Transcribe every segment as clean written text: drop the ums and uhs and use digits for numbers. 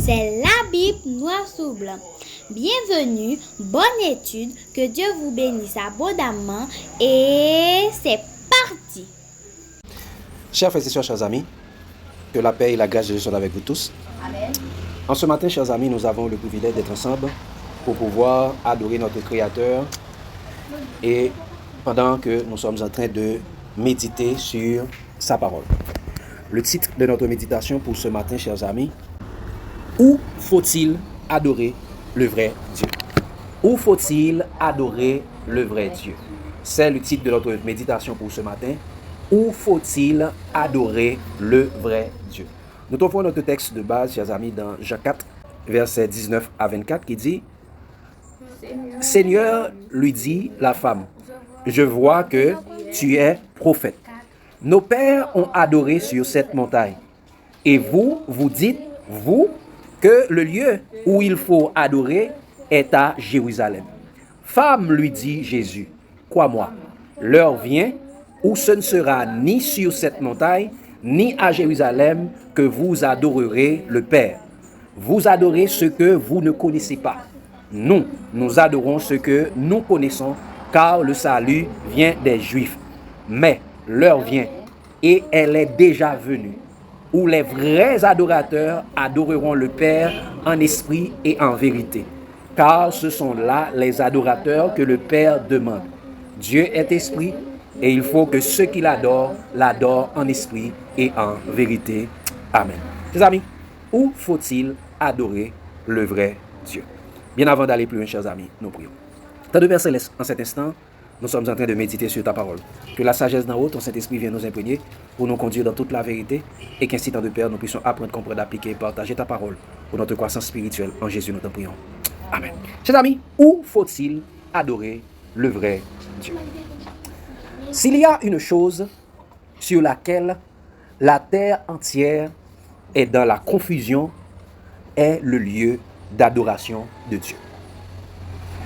C'est la Bible noir sur blanc. Bienvenue, bonne étude, que Dieu vous bénisse abondamment et c'est parti. Chers frères et sœurs, chers amis, que la paix et la grâce de Dieu soient avec vous tous. Amen. En ce matin, chers amis, nous avons le privilège d'être ensemble pour pouvoir adorer notre Créateur et pendant que nous sommes en train de méditer sur sa parole. Le titre de notre méditation pour ce matin, chers amis, où faut-il adorer le vrai Dieu? Où faut-il adorer le vrai Dieu? C'est le titre de notre méditation pour ce matin. Où faut-il adorer le vrai Dieu? Nous trouvons notre texte de base, chers amis, dans Jean 4, versets 19 à 24, qui dit « Seigneur, lui dit la femme, je vois que tu es prophète. Nos pères ont adoré sur cette montagne. Et vous, vous dites, vous, que le lieu où il faut adorer est à Jérusalem. Femme, lui dit Jésus, crois-moi, l'heure vient où ce ne sera ni sur cette montagne, ni à Jérusalem que vous adorerez le Père. Vous adorez ce que vous ne connaissez pas. Nous adorons ce que nous connaissons, car le salut vient des Juifs. Mais l'heure vient, et elle est déjà venue, où les vrais adorateurs adoreront le Père en esprit et en vérité. Car ce sont là les adorateurs que le Père demande. Dieu est esprit, et il faut que ceux qui l'adorent en esprit et en vérité. Amen. Mes amis, où faut-il adorer le vrai Dieu? Bien avant d'aller plus loin, chers amis, nous prions. Tant de Père Céleste, en cet instant, nous sommes en train de méditer sur ta parole. Que la sagesse d'en haut, ton Saint-Esprit vienne nous imprégner pour nous conduire dans toute la vérité et qu'ainsi, tant de Père, nous puissions apprendre, comprendre, appliquer et partager ta parole pour notre croissance spirituelle. En Jésus, nous t'en prions. Amen. Chers amis, où faut-il adorer le vrai Dieu? S'il y a une chose sur laquelle la terre entière est dans la confusion, est le lieu d'adoration de Dieu.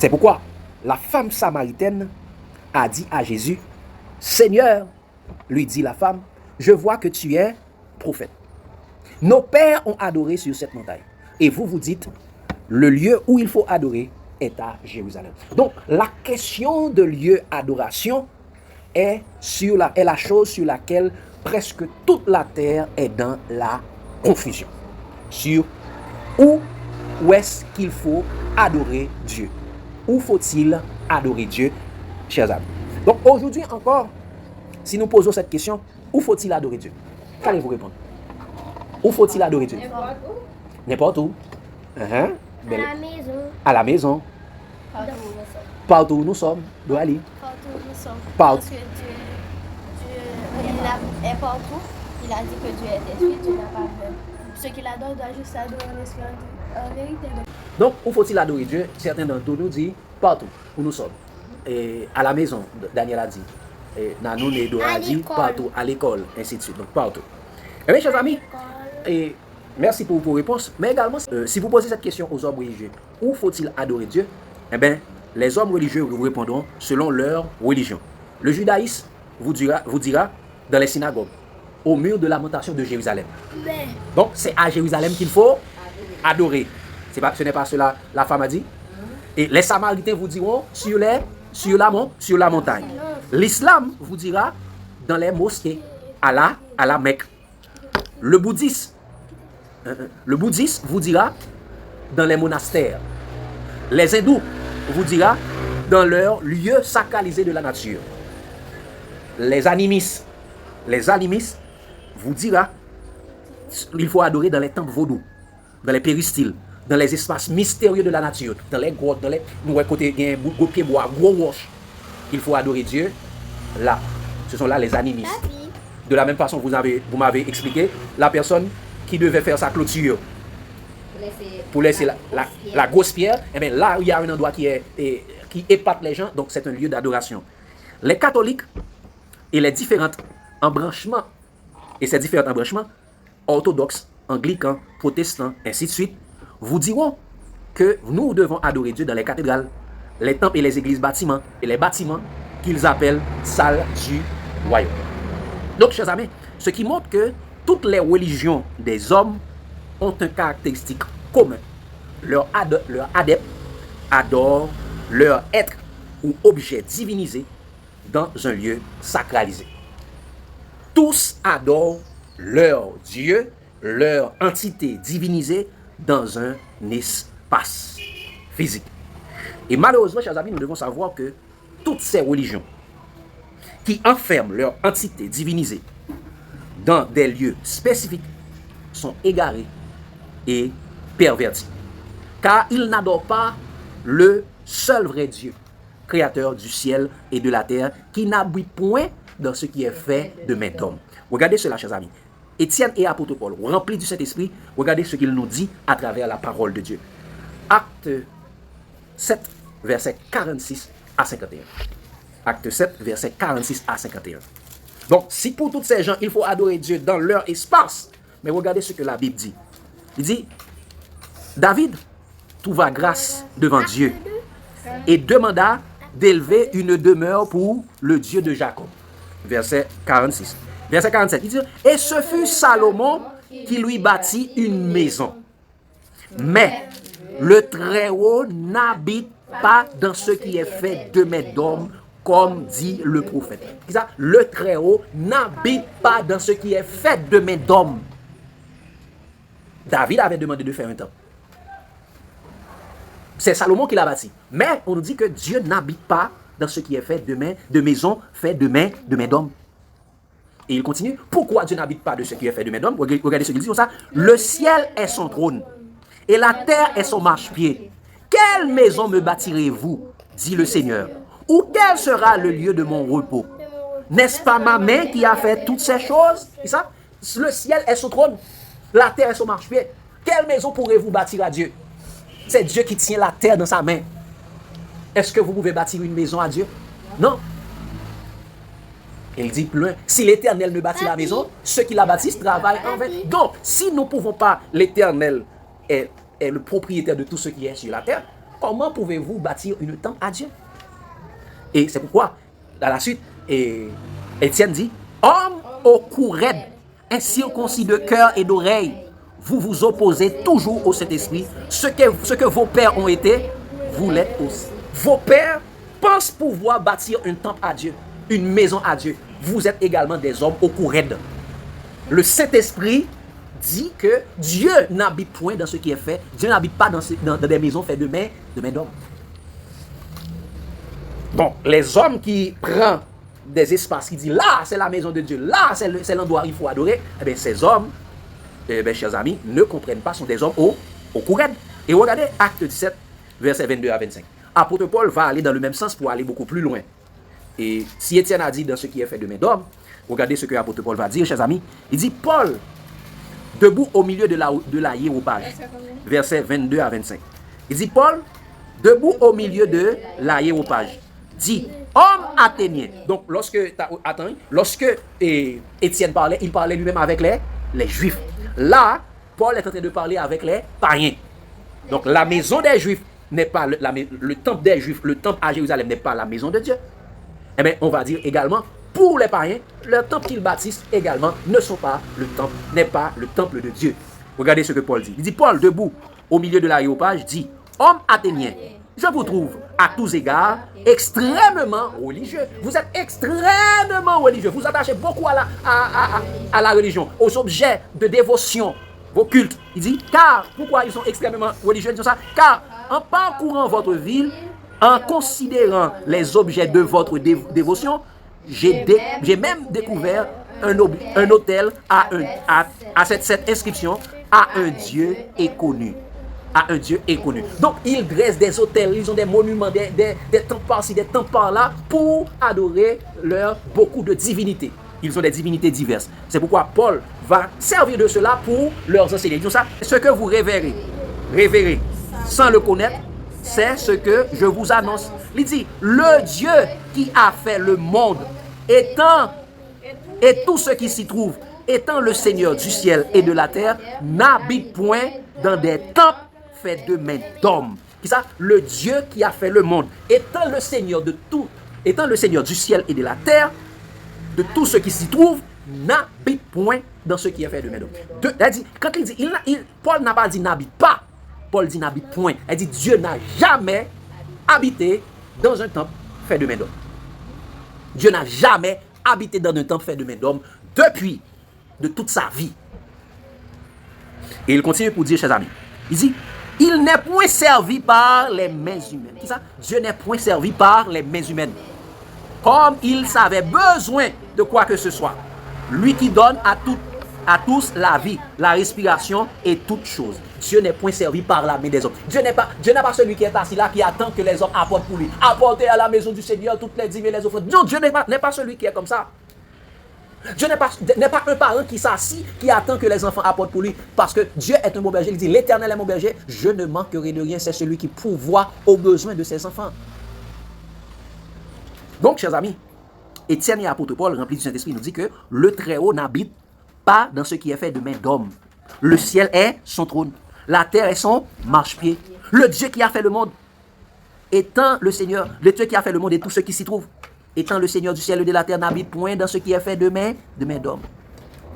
C'est pourquoi la femme samaritaine a dit à Jésus, « Seigneur, lui dit la femme, je vois que tu es prophète. Nos pères ont adoré sur cette montagne. Et vous, vous dites, le lieu où il faut adorer est à Jérusalem. » Donc, la question de lieu d'adoration est la chose sur laquelle presque toute la terre est dans la confusion. Sur où est-ce qu'il faut adorer Dieu? Où faut-il adorer Dieu, chers amis? Donc aujourd'hui encore, si nous posons cette question, où faut-il adorer Dieu? Qu'allez-vous répondre? Où faut-il adorer Dieu? N'importe où. À la maison. À la maison. Partout où nous sommes. Doit aller. Partout où nous sommes. Partout. Parce que Dieu est partout. Il a dit que Dieu est esprit, Dieu n'a pas peur. Ceux qui l'adorent doivent juste adorer en esprit en vérité. Donc, où faut-il adorer Dieu? Certains d'entre nous disent partout où nous sommes. Et à la maison, Daniel a dit. Et Nanou et Dora a dit partout, à l'école, ainsi de suite. Donc, partout. Eh bien, chers amis, et merci pour vos réponses. Mais également, si vous posez cette question aux hommes religieux, où faut-il adorer Dieu? Eh bien, les hommes religieux vous répondront selon leur religion. Le judaïsme vous dira dans les synagogues, au mur de lamentation de Jérusalem. Donc, c'est à Jérusalem qu'il faut adorer. Ce n'est pas cela la femme a dit. Et les Samaritains vous diront sur la montagne. L'islam vous dira dans les mosquées, à la Mecque. Le bouddhisme vous dira dans les monastères. Les hindous vous dira dans leur lieu sacralisé de la nature. Les animistes vous dira il faut adorer dans les temples vaudous, dans les péristyles, dans les espaces mystérieux de la nature, dans les grottes, dans les côtés gros pieds bois, gros roches. Il faut adorer Dieu là. Ce sont là les animistes. De la même façon, vous m'avez expliqué la personne qui devait faire sa clôture pour laisser la grosse pierre. Et bien là, il y a un endroit qui épate les gens, donc c'est un lieu d'adoration. Les catholiques et les différents embranchements, orthodoxes, anglicans, protestants, ainsi de suite, vous diront que nous devons adorer Dieu dans les cathédrales, les temples et les églises bâtiments, et les bâtiments qu'ils appellent salles du royaume. Donc, chers amis, ce qui montre que toutes les religions des hommes ont une caractéristique commun. Leurs adeptes adorent leur être ou objet divinisé dans un lieu sacralisé. Tous adorent leur Dieu, leur entité divinisée dans un espace physique. Et malheureusement, chers amis, nous devons savoir que toutes ces religions qui enferment leur entité divinisée dans des lieux spécifiques sont égarées et perverties. Car ils n'adorent pas le seul vrai Dieu, créateur du ciel et de la terre, qui n'habite point dans ce qui est fait de main d'homme. Regardez cela, chers amis. Étienne et apôtre Paul, remplis du Saint-Esprit, regardez ce qu'il nous dit à travers la parole de Dieu. Acte 7, verset 46 à 51. Acte 7, verset 46 à 51. Donc, si pour toutes ces gens, il faut adorer Dieu dans leur espace, mais regardez ce que la Bible dit. Il dit, David trouva grâce devant Dieu et demanda d'élever une demeure pour le Dieu de Jacob. Verset 46. Verset 47, il dit, et ce fut Salomon qui lui bâtit une maison. Mais le Très-Haut n'habite pas dans ce qui est fait de main d'homme, comme dit le prophète. Le Très-Haut n'habite pas dans ce qui est fait de main d'homme. David avait demandé de faire un temple. C'est Salomon qui l'a bâti. Mais on nous dit que Dieu n'habite pas dans ce qui est fait de maison fait de main d'homme. Et il continue. Pourquoi Dieu n'habite pas de ce qui est fait de main d'homme? Regardez ce qu'il dit comme ça. Le ciel est son trône et la terre est son marchepied. Quelle maison me bâtirez-vous, dit le Seigneur? Ou quel sera le lieu de mon repos? N'est-ce pas ma main qui a fait toutes ces choses? Et ça, le ciel est son trône, la terre est son marchepied. Quelle maison pourrez-vous bâtir à Dieu? C'est Dieu qui tient la terre dans sa main. Est-ce que vous pouvez bâtir une maison à Dieu? Non. Il dit plus loin, si l'Éternel ne bâtit la maison, ceux qui la bâtissent travaillent en vain. Donc, si nous ne pouvons pas, l'Éternel est le propriétaire de tout ce qui est sur la terre, comment pouvez-vous bâtir une temple à Dieu? Et c'est pourquoi, à la suite, Étienne dit, homme au cou raide, incirconcis de cœur et d'oreille, vous vous opposez toujours au Saint-Esprit. Ce que vos pères ont été, vous l'êtes aussi. Vos pères pensent pouvoir bâtir un temple à Dieu, une maison à Dieu. Vous êtes également des hommes au cou raide. Le Saint-Esprit dit que Dieu n'habite point dans ce qui est fait. Dieu n'habite pas dans des maisons faites de main d'homme. Bon, les hommes qui prennent des espaces, qui disent là c'est la maison de Dieu, là c'est l'endroit où il faut adorer, eh bien ces hommes, chers amis, ne comprennent pas, sont des hommes au cou raide. Et regardez Acte 17, versets 22 à 25. Apôtre Paul va aller dans le même sens pour aller beaucoup plus loin. Et si Étienne a dit dans ce qui est fait de main d'homme, regardez ce que l'apôtre Paul va dire, chers amis. Il dit, Paul, debout au milieu de l'aéropage, versets 22 à 25. Il dit, Paul, debout au milieu de l'aéropage, dit, homme athénien. Donc, lorsque Étienne parlait, il parlait lui-même avec les Juifs. Là, Paul est en train de parler avec les païens. Donc, la maison des Juifs n'est pas le temple des Juifs, le temple à Jérusalem n'est pas la maison de Dieu. Eh bien, on va dire également, pour les païens, le temple qu'ils bâtissent également n'est pas le temple de Dieu. Regardez ce que Paul dit. Il dit, Paul, debout au milieu de l'aéropage, dit, homme athénien, je vous trouve à tous égards extrêmement religieux. Vous êtes extrêmement religieux. Vous attachez beaucoup à la religion, aux objets de dévotion, vos cultes. Il dit, car, pourquoi ils sont extrêmement religieux? Ils disent ça, car en parcourant votre ville, en considérant les objets de votre dévotion, j'ai même découvert un autel à cette inscription, à un Dieu inconnu. À un Dieu inconnu. Donc, ils dressent des autels, ils ont des monuments, des temples par-ci, des temples par-là, pour adorer beaucoup de divinités. Ils ont des divinités diverses. C'est pourquoi Paul va servir de cela pour leur enseigner. Ils disent ça, ce que vous révérez sans le connaître, c'est ce que je vous annonce. Il dit, le Dieu qui a fait le monde, et tout ce qui s'y trouve, étant le Seigneur du ciel et de la terre, n'habite point dans des temples faits de main d'hommes. C'est ça, le Dieu qui a fait le monde, étant le Seigneur de tout, étant le Seigneur du ciel et de la terre, de tout ce qui s'y trouve, n'habite point dans ce qui est fait de main d'hommes. Quand il dit, Paul n'a pas dit n'habite pas. Paul dit n'habite point. Elle dit Dieu n'a jamais habité dans un temple fait de main d'homme. Dieu n'a jamais habité dans un temple fait de main d'homme depuis de toute sa vie. Et il continue pour dire, chers amis, il dit, il n'est point servi par les mains humaines. C'est ça? Dieu n'est point servi par les mains humaines. Comme il savait besoin de quoi que ce soit. Lui qui donne à tous la vie, la respiration et toutes choses. Dieu n'est point servi par la main des hommes. Dieu n'est pas celui qui est assis là, qui attend que les hommes apportent pour lui. Apportez à la maison du Seigneur toutes les dîmes et les offrandes. Non, Dieu n'est pas celui qui est comme ça. Dieu n'est pas un parent qui s'assit, qui attend que les enfants apportent pour lui. Parce que Dieu est un bon berger. Il dit, l'Éternel est mon berger, je ne manquerai de rien. C'est celui qui pourvoit aux besoins de ses enfants. Donc, chers amis, Étienne et apôtre Paul, remplis du Saint-Esprit, nous dit que le Très-Haut n'habite pas dans ce qui est fait de main d'homme. Le ciel est son trône. La terre est son marchepied. Le Dieu qui a fait le monde étant le Seigneur, le Dieu qui a fait le monde et tout ce qui s'y trouve, étant le Seigneur du ciel et de la terre, n'habite point dans ce qui est fait de main d'homme.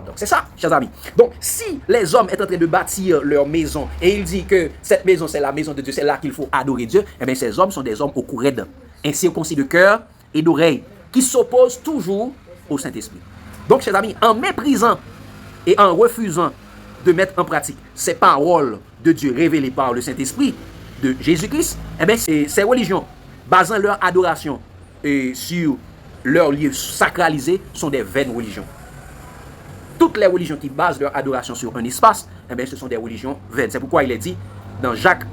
Donc c'est ça, chers amis. Donc si les hommes sont en train de bâtir leur maison et il dit que cette maison c'est la maison de Dieu, c'est là qu'il faut adorer Dieu, eh bien ces hommes sont des hommes au cou raide, incirconcis de cœur et d'oreille, qui s'opposent toujours au Saint-Esprit. Donc chers amis, en méprisant et en refusant de mettre en pratique ces paroles de Dieu révélées par le Saint-Esprit de Jésus-Christ, eh bien ces religions basant leur adoration sur leurs lieux sacralisés sont des vaines religions. Toutes les religions qui basent leur adoration sur un espace, eh bien, ce sont des religions vaines. C'est pourquoi il est dit dans Jacques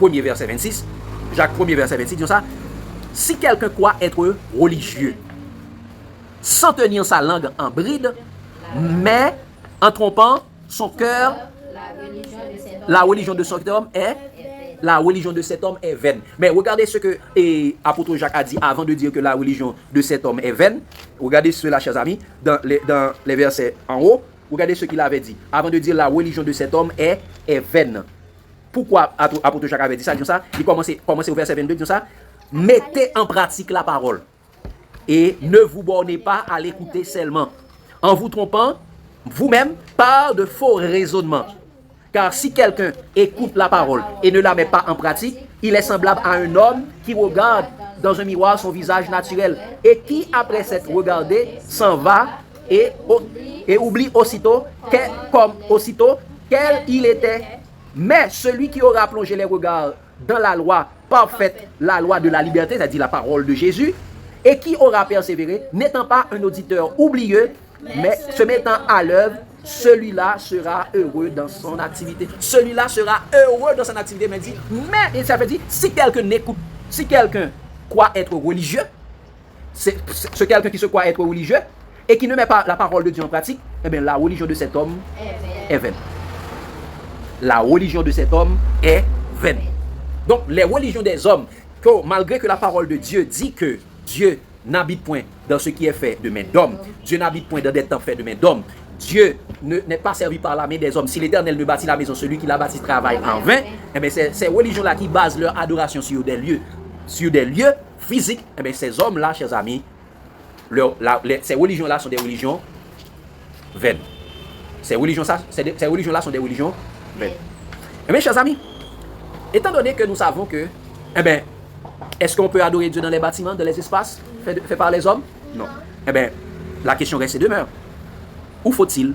1er verset 26, Jacques 1er verset 26, dit ça, si quelqu'un croit être religieux, sans tenir sa langue en bride, mais en trompant son cœur, la religion de cet homme est vaine. Mais regardez ce que apôtre Jacques a dit avant de dire que la religion de cet homme est vaine. Regardez cela, chers amis, dans les versets en haut. Regardez ce qu'il avait dit. Avant de dire la religion de cet homme est vaine. Pourquoi apôtre Jacques avait dit ça? Il commençait au verset 22, dit ça. Mettez en pratique la parole et ne vous bornez pas à l'écouter seulement, en vous trompant vous-même par de faux raisonnements. Car si quelqu'un écoute la parole et ne la met pas en pratique, il est semblable à un homme qui regarde dans un miroir son visage naturel et qui, après s'être regardé, s'en va et oublie aussitôt quel il était. Mais celui qui aura plongé les regards dans la loi parfaite, la loi de la liberté, c'est-à-dire la parole de Jésus, et qui aura persévéré, n'étant pas un auditeur oublieux, mais se mettant à l'œuvre, celui-là sera heureux dans son activité. Celui-là sera heureux dans son activité. Mais ça veut dire, si quelqu'un croit être religieux, c'est quelqu'un qui se croit être religieux et qui ne met pas la parole de Dieu en pratique, eh bien la religion de cet homme est vaine. La religion de cet homme est vaine. Donc les religions des hommes, malgré que la parole de Dieu dit que Dieu n'habite point dans ce qui est fait de main d'homme, Dieu n'habite point dans des temps faits de main d'homme, Dieu n'est pas servi par la main des hommes. Si l'Éternel ne bâtit la maison, celui qui la bâtit travaille en vain. Eh bien, ces religions-là qui basent leur adoration sur des lieux physiques, eh bien, ces hommes-là, chers amis, ces religions-là sont des religions vaines. Ces religions-là sont des religions vaines. Eh bien, chers amis, étant donné que nous savons que, eh bien, est-ce qu'on peut adorer Dieu dans les bâtiments, dans les espaces faits par les hommes? Non. Eh bien, la question reste et demeure. Où faut-il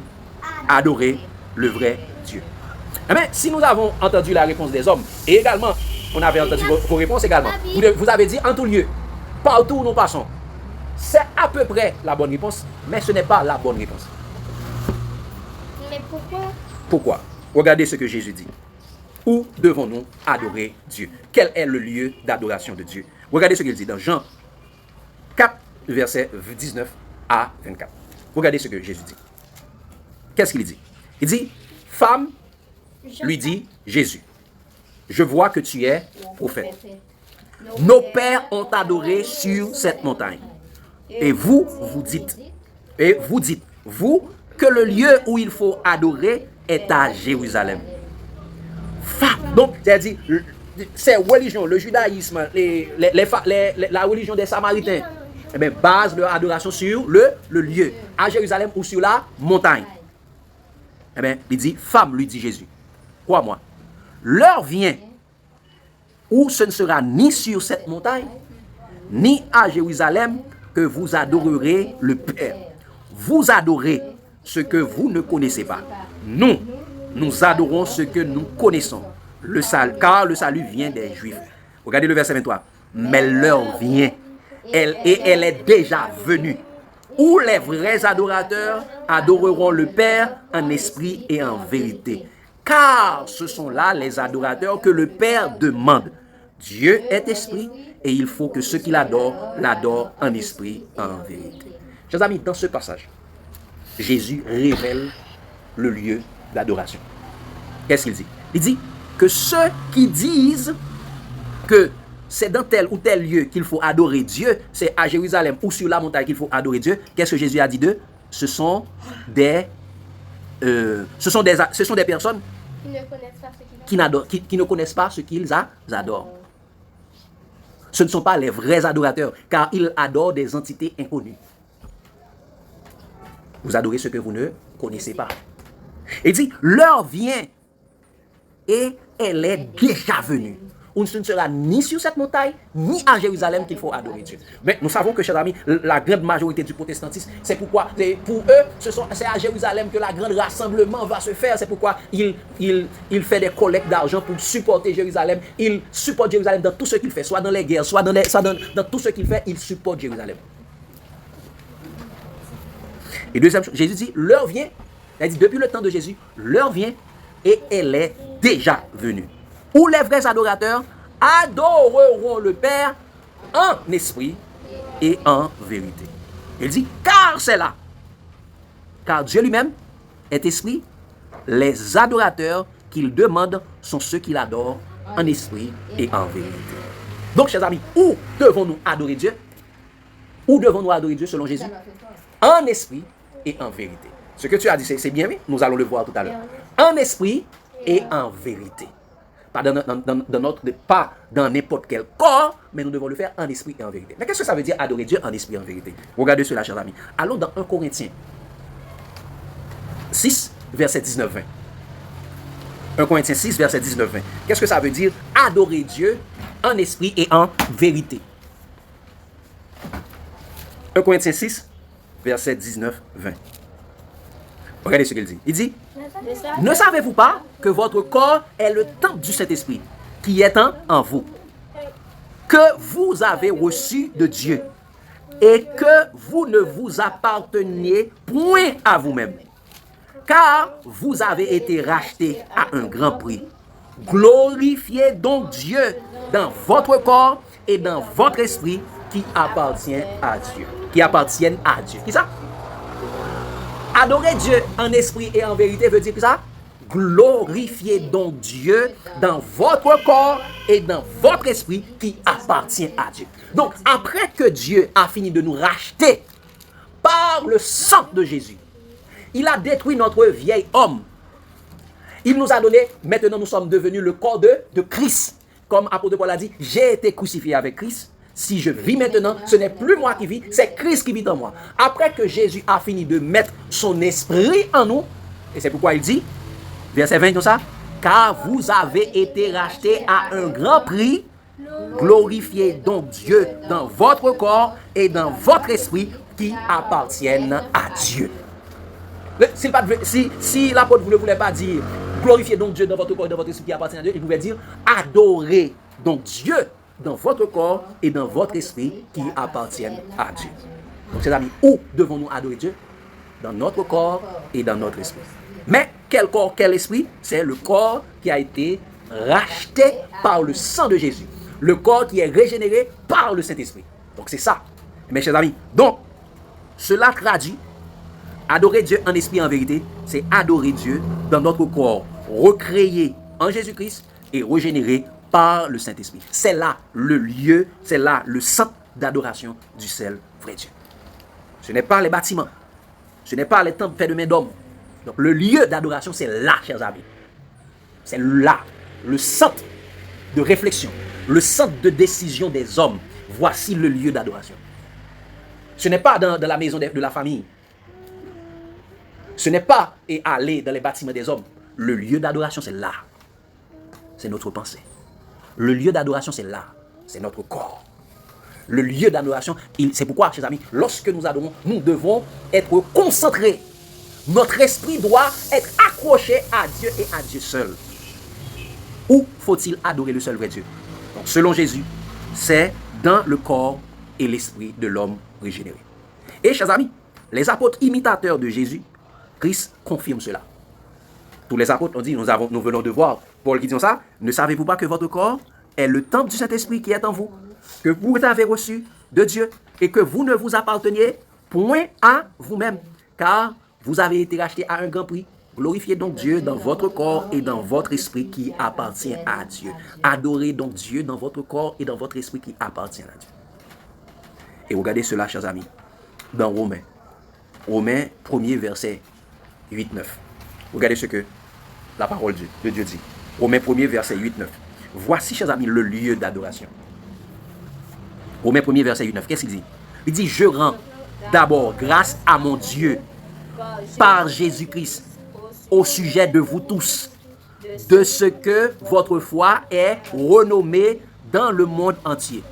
adorer le vrai Dieu? Eh bien, si nous avons entendu la réponse des hommes, et également, on avait entendu vos réponses également, vous avez dit en tout lieu, partout où nous passons, c'est à peu près la bonne réponse, mais ce n'est pas la bonne réponse. Mais pourquoi? Pourquoi? Regardez ce que Jésus dit. Où devons-nous adorer Dieu? Quel est le lieu d'adoration de Dieu? Regardez ce qu'il dit dans Jean 4, versets 19 à 24. Regardez ce que Jésus dit. Qu'est-ce qu'il dit? Il dit, femme, lui dit Jésus, je vois que tu es prophète. Nos pères ont adoré sur cette montagne. Et vous dites, vous, que le lieu où il faut adorer est à Jérusalem. Femme, donc, c'est-à-dire, ces religions, le judaïsme, la religion des Samaritains, eh bien, base leur adoration sur le lieu, à Jérusalem ou sur la montagne. Eh bien, il dit, femme, lui dit Jésus, crois-moi, l'heure vient où ce ne sera ni sur cette montagne, ni à Jérusalem que vous adorerez le Père. Vous adorez ce que vous ne connaissez pas. Nous adorons ce que nous connaissons. Car le salut vient des Juifs. Regardez le verset 23. Mais l'heure vient, elle est déjà venue, où les vrais adorateurs adoreront le Père en esprit et en vérité. Car ce sont là les adorateurs que le Père demande. Dieu est esprit et il faut que ceux qui l'adorent en esprit et en vérité. Chers amis, dans ce passage, Jésus révèle le lieu d'adoration. Qu'est-ce qu'il dit? Il dit que ceux qui disent que c'est dans tel ou tel lieu qu'il faut adorer Dieu, c'est à Jérusalem ou sur la montagne qu'il faut adorer Dieu, qu'est-ce que Jésus a dit d'eux? Ce sont des personnes qui ne connaissent pas ce qu'ils adorent. Ce ne sont pas les vrais adorateurs, car ils adorent des entités inconnues. Vous adorez ce que vous ne connaissez pas. Il dit, l'heure vient et elle est déjà venue. Où ce ne sera ni sur cette montagne, ni à Jérusalem qu'il faut adorer Dieu. Mais nous savons que, chers amis, la grande majorité du protestantisme, c'est pourquoi, pour eux, c'est à Jérusalem que la grande rassemblement va se faire. C'est pourquoi il fait des collectes d'argent pour supporter Jérusalem. Il supporte Jérusalem dans tout ce qu'il fait, soit dans les guerres, soit dans tout ce qu'il fait, il supporte Jérusalem. Et deuxième chose, Jésus dit, l'heure vient, il a dit, depuis le temps de Jésus, l'heure vient et elle est déjà venue. Où les vrais adorateurs adoreront le Père en esprit et en vérité. Il dit, car c'est là. Car Dieu lui-même est esprit. Les adorateurs qu'il demande sont ceux qui l'adorent en esprit et en vérité. Donc, chers amis, où devons-nous adorer Dieu? Où devons-nous adorer Dieu selon Jésus? En esprit et en vérité. Ce que tu as dit, c'est bien, oui? Nous allons le voir tout à l'heure. En esprit et en vérité. Pas dans n'importe quel corps, mais nous devons le faire en esprit et en vérité. Mais qu'est-ce que ça veut dire adorer Dieu en esprit et en vérité? Regardez cela, chers amis. Allons dans 1 Corinthiens 6, verset 19-20. 1 Corinthiens 6, verset 19-20. Qu'est-ce que ça veut dire adorer Dieu en esprit et en vérité? 1 Corinthiens 6, verset 19-20. Regardez ce qu'il dit. Il dit, ne savez-vous pas que votre corps est le temple du Saint-Esprit qui est en vous, que vous avez reçu de Dieu et que vous ne vous apparteniez point à vous-même, car vous avez été rachetés à un grand prix. Glorifiez donc Dieu dans votre corps et dans votre esprit qui appartiennent à Dieu. Qui ça? Adorer Dieu en esprit et en vérité veut dire que ça? Glorifiez donc Dieu dans votre corps et dans votre esprit qui appartient à Dieu. Donc, après que Dieu a fini de nous racheter par le sang de Jésus, il a détruit notre vieil homme. Il nous a donné, maintenant nous sommes devenus le corps de Christ. Comme apôtre Paul a dit, j'ai été crucifié avec Christ. Si je vis maintenant, ce n'est plus moi qui vis, c'est Christ qui vit en moi. Après que Jésus a fini de mettre son esprit en nous, et c'est pourquoi il dit, verset 20, tout ça, car vous avez été rachetés à un grand prix, glorifiez donc Dieu dans votre corps et dans votre esprit qui appartiennent à Dieu. Si l'apôtre ne voulait pas dire, glorifiez donc Dieu dans votre corps et dans votre esprit qui appartient à Dieu, il pouvait dire, adorez donc Dieu dans votre corps et dans votre esprit qui appartiennent à Dieu. Donc, chers amis, où devons-nous adorer Dieu? Dans notre corps et dans notre esprit. Mais quel corps, quel esprit? C'est le corps qui a été racheté par le sang de Jésus. Le corps qui est régénéré par le Saint-Esprit. Donc, c'est ça. Mes chers amis, donc, cela traduit adorer Dieu en esprit et en vérité, c'est adorer Dieu dans notre corps, recréé en Jésus-Christ et régénéré par le Saint-Esprit. C'est là le lieu, c'est là le centre d'adoration du seul vrai Dieu. Ce n'est pas les bâtiments, ce n'est pas les temples faits de main d'homme. Donc le lieu d'adoration, c'est là, chers amis. C'est là, le centre de réflexion, le centre de décision des hommes. Voici le lieu d'adoration. Ce n'est pas dans la maison de la famille. Ce n'est pas aller dans les bâtiments des hommes. Le lieu d'adoration, c'est là. c'est notre pensée. Le lieu d'adoration, c'est là, c'est notre corps. Le lieu d'adoration, c'est pourquoi, chers amis, lorsque nous adorons, nous devons être concentrés. Notre esprit doit être accroché à Dieu et à Dieu seul. Où faut-il adorer le seul vrai Dieu? Donc, selon Jésus, c'est dans le corps et l'esprit de l'homme régénéré. Et, chers amis, les apôtres imitateurs de Jésus, Christ confirme cela. Tous les apôtres ont dit, nous venons de voir Paul qui dit ça, ne savez-vous pas que votre corps est le temple du Saint-Esprit qui est en vous, que vous avez reçu de Dieu et que vous ne vous apparteniez point à vous-même, car vous avez été rachetés à un grand prix. Glorifiez donc Dieu dans votre corps et dans votre esprit qui appartient à Dieu. Adorez donc Dieu dans votre corps et dans votre esprit qui appartient à Dieu. Et regardez cela, chers amis, dans Romains 1er verset 8-9. Regardez ce que la parole de Dieu dit. Romains 1er verset 8-9. Voici, chers amis, le lieu d'adoration. Romains 1er verset 8-9. Qu'est-ce qu'il dit? Il dit, je rends d'abord grâce à mon Dieu par Jésus-Christ au sujet de vous tous, de ce que votre foi est renommée dans le monde entier.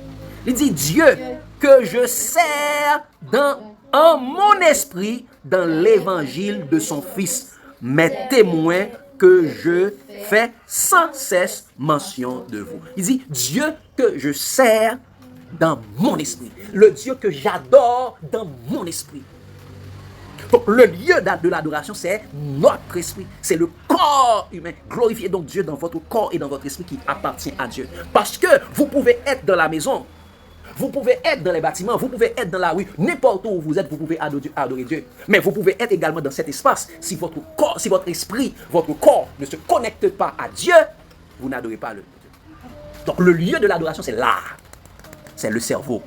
Il dit, Dieu que je sers en mon esprit dans l'évangile de son Fils, mes témoins que je fais sans cesse mention de vous. Il dit, Dieu que je sers dans mon esprit, le Dieu que j'adore dans mon esprit. Donc, le lieu de l'adoration, c'est notre esprit. C'est le corps humain. Glorifiez donc Dieu dans votre corps et dans votre esprit qui appartient à Dieu. Parce que vous pouvez être dans la maison, vous pouvez être dans les bâtiments, vous pouvez être dans la rue, n'importe où vous êtes, vous pouvez adorer Dieu. Mais vous pouvez être également dans cet espace. Si votre corps, si votre esprit, votre corps ne se connecte pas à Dieu, vous n'adorez pas le Dieu. Donc, le lieu de l'adoration, c'est là. C'est le cerveau.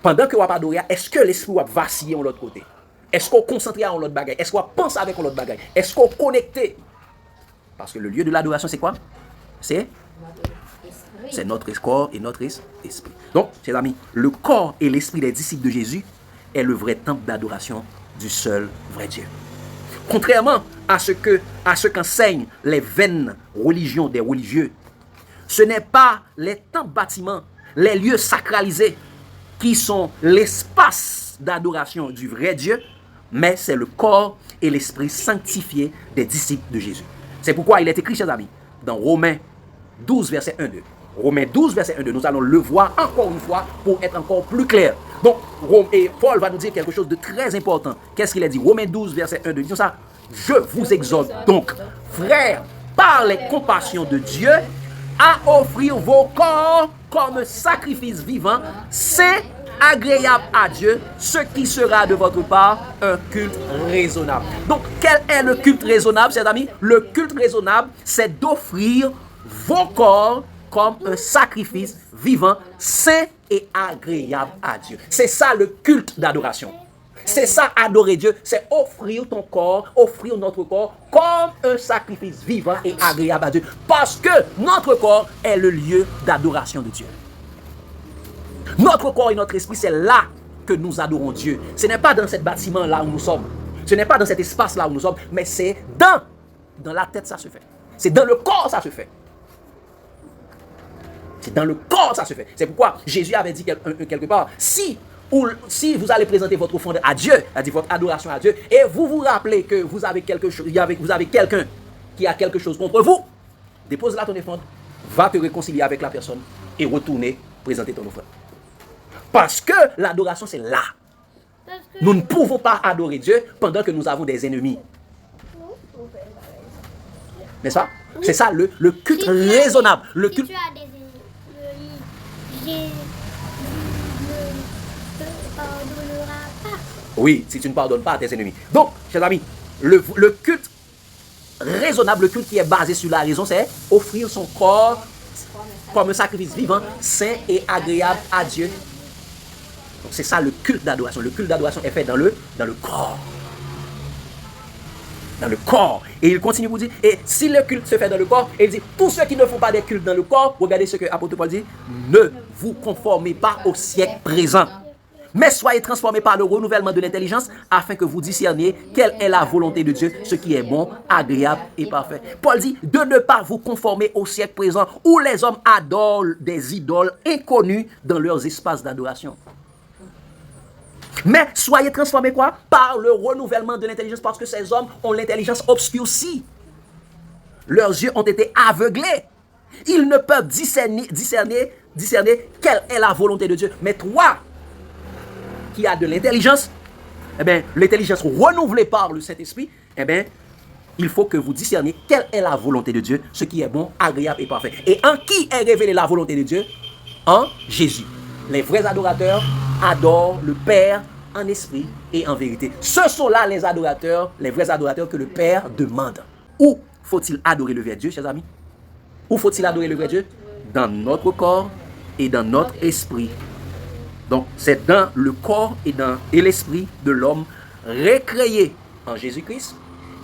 Pendant que vous adorez, est-ce que l'esprit va vaciller de l'autre côté? Est-ce qu'on concentre en l'autre bagaille? Est-ce qu'on pense avec l'autre bagaille? Est-ce qu'on connecte? Parce que le lieu de l'adoration, c'est quoi? C'est notre corps et notre esprit. Donc, chers amis, le corps et l'esprit des disciples de Jésus est le vrai temple d'adoration du seul vrai Dieu. Contrairement à ce qu'enseignent les vaines religions des religieux, ce n'est pas les temples bâtiments, les lieux sacralisés qui sont l'espace d'adoration du vrai Dieu, mais c'est le corps et l'esprit sanctifié des disciples de Jésus. C'est pourquoi il est écrit, chers amis, dans Romains 12, verset 1-2. Romains 12, verset 1-2. Nous allons le voir encore une fois pour être encore plus clair. Donc, et Paul va nous dire quelque chose de très important. Qu'est-ce qu'il a dit? Romains 12, verset 1-2. Disons ça. Je vous exhorte donc, frères, par les compassions de Dieu, à offrir vos corps comme sacrifice vivant, saint, agréable à Dieu, ce qui sera de votre part un culte raisonnable. Donc, quel est le culte raisonnable, chers amis? Le culte raisonnable, c'est d'offrir vos corps comme un sacrifice vivant, saint et agréable à Dieu. C'est ça le culte d'adoration. C'est ça, adorer Dieu, c'est offrir ton corps, offrir notre corps comme un sacrifice vivant et agréable à Dieu. Parce que notre corps est le lieu d'adoration de Dieu. Notre corps et notre esprit, c'est là que nous adorons Dieu. Ce n'est pas dans ce bâtiment-là où nous sommes. Ce n'est pas dans cet espace-là où nous sommes. Mais c'est dans la tête, ça se fait. C'est dans le corps, ça se fait. C'est dans le corps, ça se fait. C'est pourquoi Jésus avait dit quelque part, si vous allez présenter votre offrande à Dieu, c'est-à-dire votre adoration à Dieu, et vous vous rappelez que vous avez quelque chose, vous avez quelqu'un qui a quelque chose contre vous, dépose là ton offrande, va te réconcilier avec la personne et retourner présenter ton offrande. Parce que l'adoration, c'est là. Nous ne pouvons pas adorer Dieu pendant que nous avons des ennemis. N'est-ce pas? Oui. C'est ça le culte raisonnable. Le culte... Si tu as des ennemis, Dieu ne te pardonnera pas. Oui, si tu ne pardonnes pas à tes ennemis. Donc, chers amis, le culte raisonnable, le culte qui est basé sur la raison, c'est offrir son corps comme un sacrifice vivant, saint et agréable à Dieu. Donc c'est ça le culte d'adoration. Le culte d'adoration est fait dans le corps. Dans le corps. Et il continue pour dire, et si le culte se fait dans le corps, il dit, tous ceux qui ne font pas des cultes dans le corps, regardez ce que l'apôtre Paul dit, ne vous conformez pas au siècle présent, Mais soyez transformés par le renouvellement de l'intelligence afin que vous discerniez quelle est la volonté de Dieu, ce qui est bon, agréable et parfait. Paul dit de ne pas vous conformer au siècle présent où les hommes adorent des idoles inconnues dans leurs espaces d'adoration. Mais soyez transformés quoi? Par le renouvellement de l'intelligence, parce que ces hommes ont l'intelligence obscurcie. Leurs yeux ont été aveuglés. Ils ne peuvent discerner quelle est la volonté de Dieu. Mais toi, qui as de l'intelligence, eh bien, l'intelligence renouvelée par le Saint-Esprit, eh bien, il faut que vous discerniez quelle est la volonté de Dieu, ce qui est bon, agréable et parfait. Et en qui est révélée la volonté de Dieu? En Jésus. Les vrais adorateurs adorent le Père en esprit et en vérité. Ce sont là les adorateurs, les vrais adorateurs que le Père demande. Où faut-il adorer le vrai Dieu, chers amis? Où faut-il adorer le vrai Dieu? Dans notre corps et dans notre esprit. Donc, c'est dans le corps et l'esprit de l'homme recréé en Jésus-Christ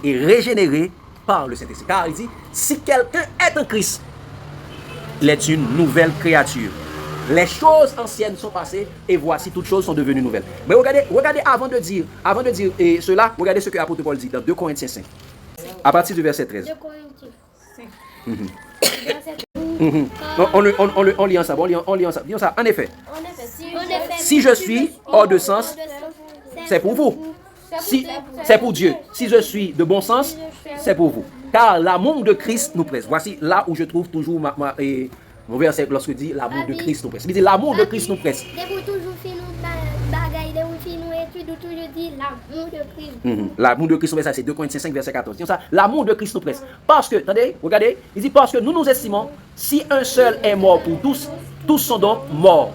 et régénéré par le Saint-Esprit. Car il dit, si quelqu'un est en Christ, il est une nouvelle créature. Les choses anciennes sont passées et voici toutes choses sont devenues nouvelles. Mais regardez avant de dire cela, regardez ce que l'apôtre Paul dit dans 2 Corinthiens 5. À partir du verset 13. 2 Corinthiens 5. On lit ensemble, on lit ensemble. En effet, si je suis hors de sens, c'est pour vous. Si, c'est pour Dieu. Si je suis de bon sens, c'est pour vous. Car l'amour de Christ nous presse. Voici là où je trouve toujours mon verset lorsque dit l'amour de Christ nous presse. Il dit l'amour de Christ nous presse. L'amour de Christ nous presse, c'est 2 Corinthiens 5, verset 14. L'amour de Christ nous presse. Parce que, attendez, regardez, il dit parce que nous nous estimons, si un seul est mort pour tous, tous sont donc morts.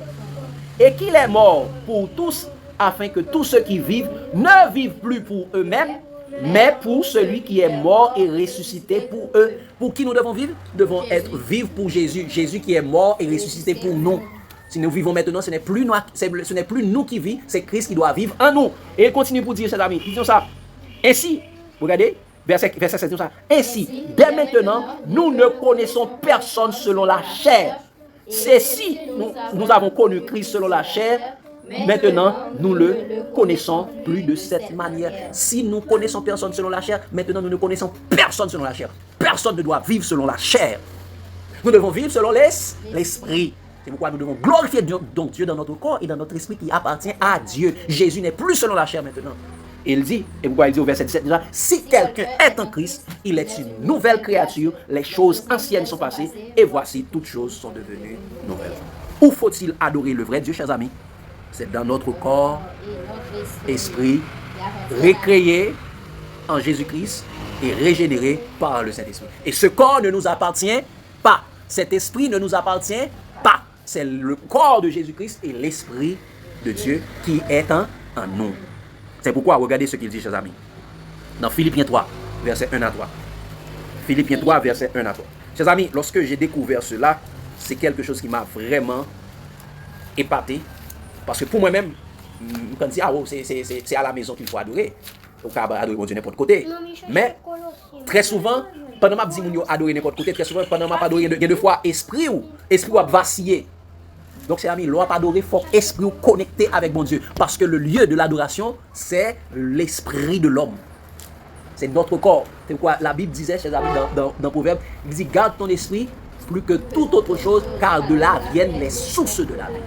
Et qu'il est mort pour tous, afin que tous ceux qui vivent ne vivent plus pour eux-mêmes, mais pour celui qui est mort et ressuscité pour eux. Pour qui nous devons vivre? Nous devons vivre pour Jésus. Jésus qui est mort et ressuscité pour nous. Si nous vivons maintenant, ce n'est plus nous qui vivons, c'est Christ qui doit vivre en nous. Et il continue pour dire, chers amis, disons ça. Ainsi, regardez, verset 7, ça. Ainsi, dès maintenant, nous ne connaissons personne selon la chair. C'est si nous avons connu Christ selon la chair, maintenant, nous le connaissons plus de cette manière. Si nous connaissons personne selon la chair, maintenant nous ne connaissons personne selon la chair. Personne ne doit vivre selon la chair. Nous devons vivre selon l'esprit. C'est pourquoi nous devons glorifier donc Dieu dans notre corps et dans notre esprit qui appartient à Dieu. Jésus n'est plus selon la chair maintenant. Et il dit, et pourquoi il dit au verset 17 déjà, si quelqu'un est en Christ, il est une nouvelle créature, les choses anciennes sont passées et voici toutes choses sont devenues nouvelles. Où faut-il adorer le vrai Dieu, chers amis? C'est dans notre corps, esprit, recréé en Jésus-Christ et régénéré par le Saint-Esprit. Et ce corps ne nous appartient pas. Cet esprit ne nous appartient pas. C'est le corps de Jésus-Christ et l'esprit de Dieu qui est en nous. C'est pourquoi, regardez ce qu'il dit, chers amis. Dans Philippiens 3, verset 1 à 3. Philippiens 3, verset 1 à 3. Chers amis, lorsque j'ai découvert cela, c'est quelque chose qui m'a vraiment épaté. Parce que pour moi-même, quand je dis, c'est à la maison qu'il faut adorer. Donc, adorer mon Dieu n'importe côté. Mais, très souvent, pendant que je dis adorer n'importe côté, très souvent, pendant que je adorer, il y a deux fois esprit ou vaciller. Donc, c'est amis, l'on adorer, il faut esprit ou connecté avec mon Dieu. Parce que le lieu de l'adoration, c'est l'esprit de l'homme. C'est notre corps. C'est pourquoi la Bible disait, chers amis, dans Proverbe, il dit, garde ton esprit plus que toute autre chose, car de là viennent les sources de la vie.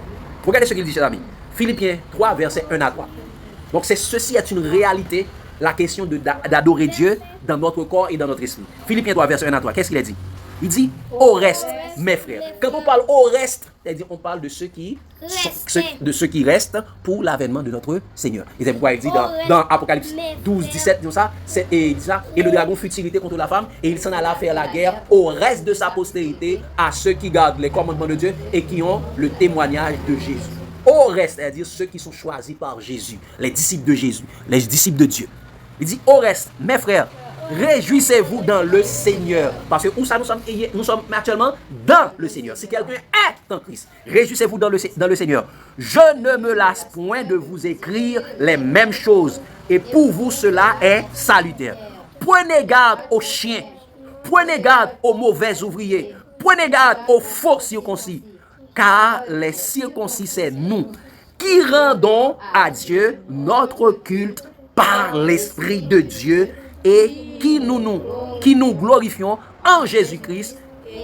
Regardez ce qu'il dit, chers amis. Philippiens 3, verset 1 à 3. Donc, ceci est une réalité, la question d'adorer Dieu dans notre corps et dans notre esprit. Philippiens 3, verset 1 à 3. Qu'est-ce qu'il a dit? Il dit, au reste, mes frères. Quand on parle au reste, c'est-à-dire on parle de ceux qui restent pour l'avènement de notre Seigneur. Et c'est pourquoi il dit dans Apocalypse 12, 17, il dit ça, et le dragon fut irrité contre la femme, et il s'en alla faire la guerre au reste de sa postérité, à ceux qui gardent les commandements de Dieu et qui ont le témoignage de Jésus. Au reste, c'est-à-dire ceux qui sont choisis par Jésus, les disciples de Jésus, les disciples de Dieu. Il dit, au reste, mes frères, réjouissez-vous dans le Seigneur. Parce que où ça nous sommes actuellement dans le Seigneur. Si quelqu'un est en Christ, réjouissez-vous dans le Seigneur. Je ne me lasse point de vous écrire les mêmes choses. Et pour vous, cela est salutaire. Prenez garde aux chiens. Prenez garde aux mauvais ouvriers. Prenez garde aux faux circoncis. Car les circoncis, c'est nous, qui rendons à Dieu notre culte par l'Esprit de Dieu et qui nous glorifions en Jésus-Christ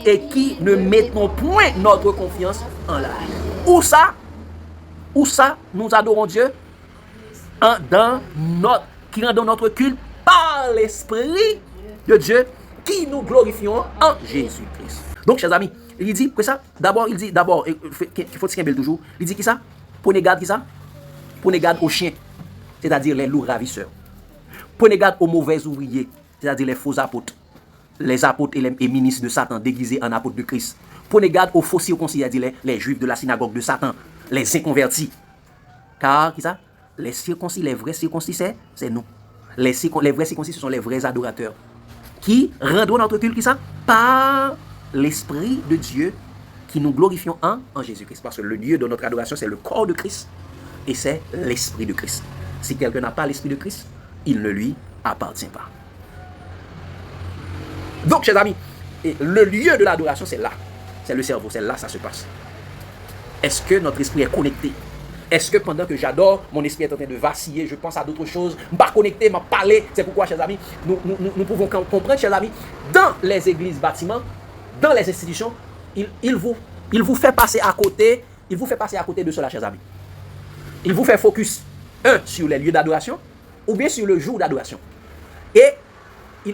et qui ne mettons point notre confiance en la vie. Où ça, nous adorons Dieu qui rendons notre culte par l'Esprit de Dieu, qui nous glorifions en Jésus-Christ. Donc, chers amis, il dit que ça, il faut se calmer toujours, il dit qui ça? Prenez garde qui ça? Prenez garde aux chiens, c'est-à-dire les loups ravisseurs. Prenez garde aux mauvais ouvriers, c'est-à-dire les faux apôtres. Les apôtres et ministres de Satan déguisés en apôtres de Christ. Prenez garde aux faux circoncis, c'est-à-dire les juifs de la synagogue de Satan, les inconvertis. Car, qui ça? Les circoncis, les vrais circoncis, c'est nous. Les vrais circoncis, ce sont les vrais adorateurs. Qui rendront notre culte, qui ça? Par l'Esprit de Dieu, qui nous glorifions en Jésus-Christ. Parce que le lieu de notre adoration, c'est le corps de Christ et c'est l'Esprit de Christ. Si quelqu'un n'a pas l'Esprit de Christ, il ne lui appartient pas. Donc, chers amis, le lieu de l'adoration, c'est là. C'est le cerveau, c'est là que ça se passe. Est-ce que notre esprit est connecté? Est-ce que pendant que j'adore, mon esprit est en train de vaciller, je pense à d'autres choses, je ne suis pas connecté, je ne parler? C'est pourquoi, chers amis, nous pouvons comprendre, chers amis, dans les églises, bâtiments, dans les institutions, il vous fait passer à côté, de cela, chers amis. Il vous fait focus, sur les lieux d'adoration, ou bien sur le jour d'adoration. Et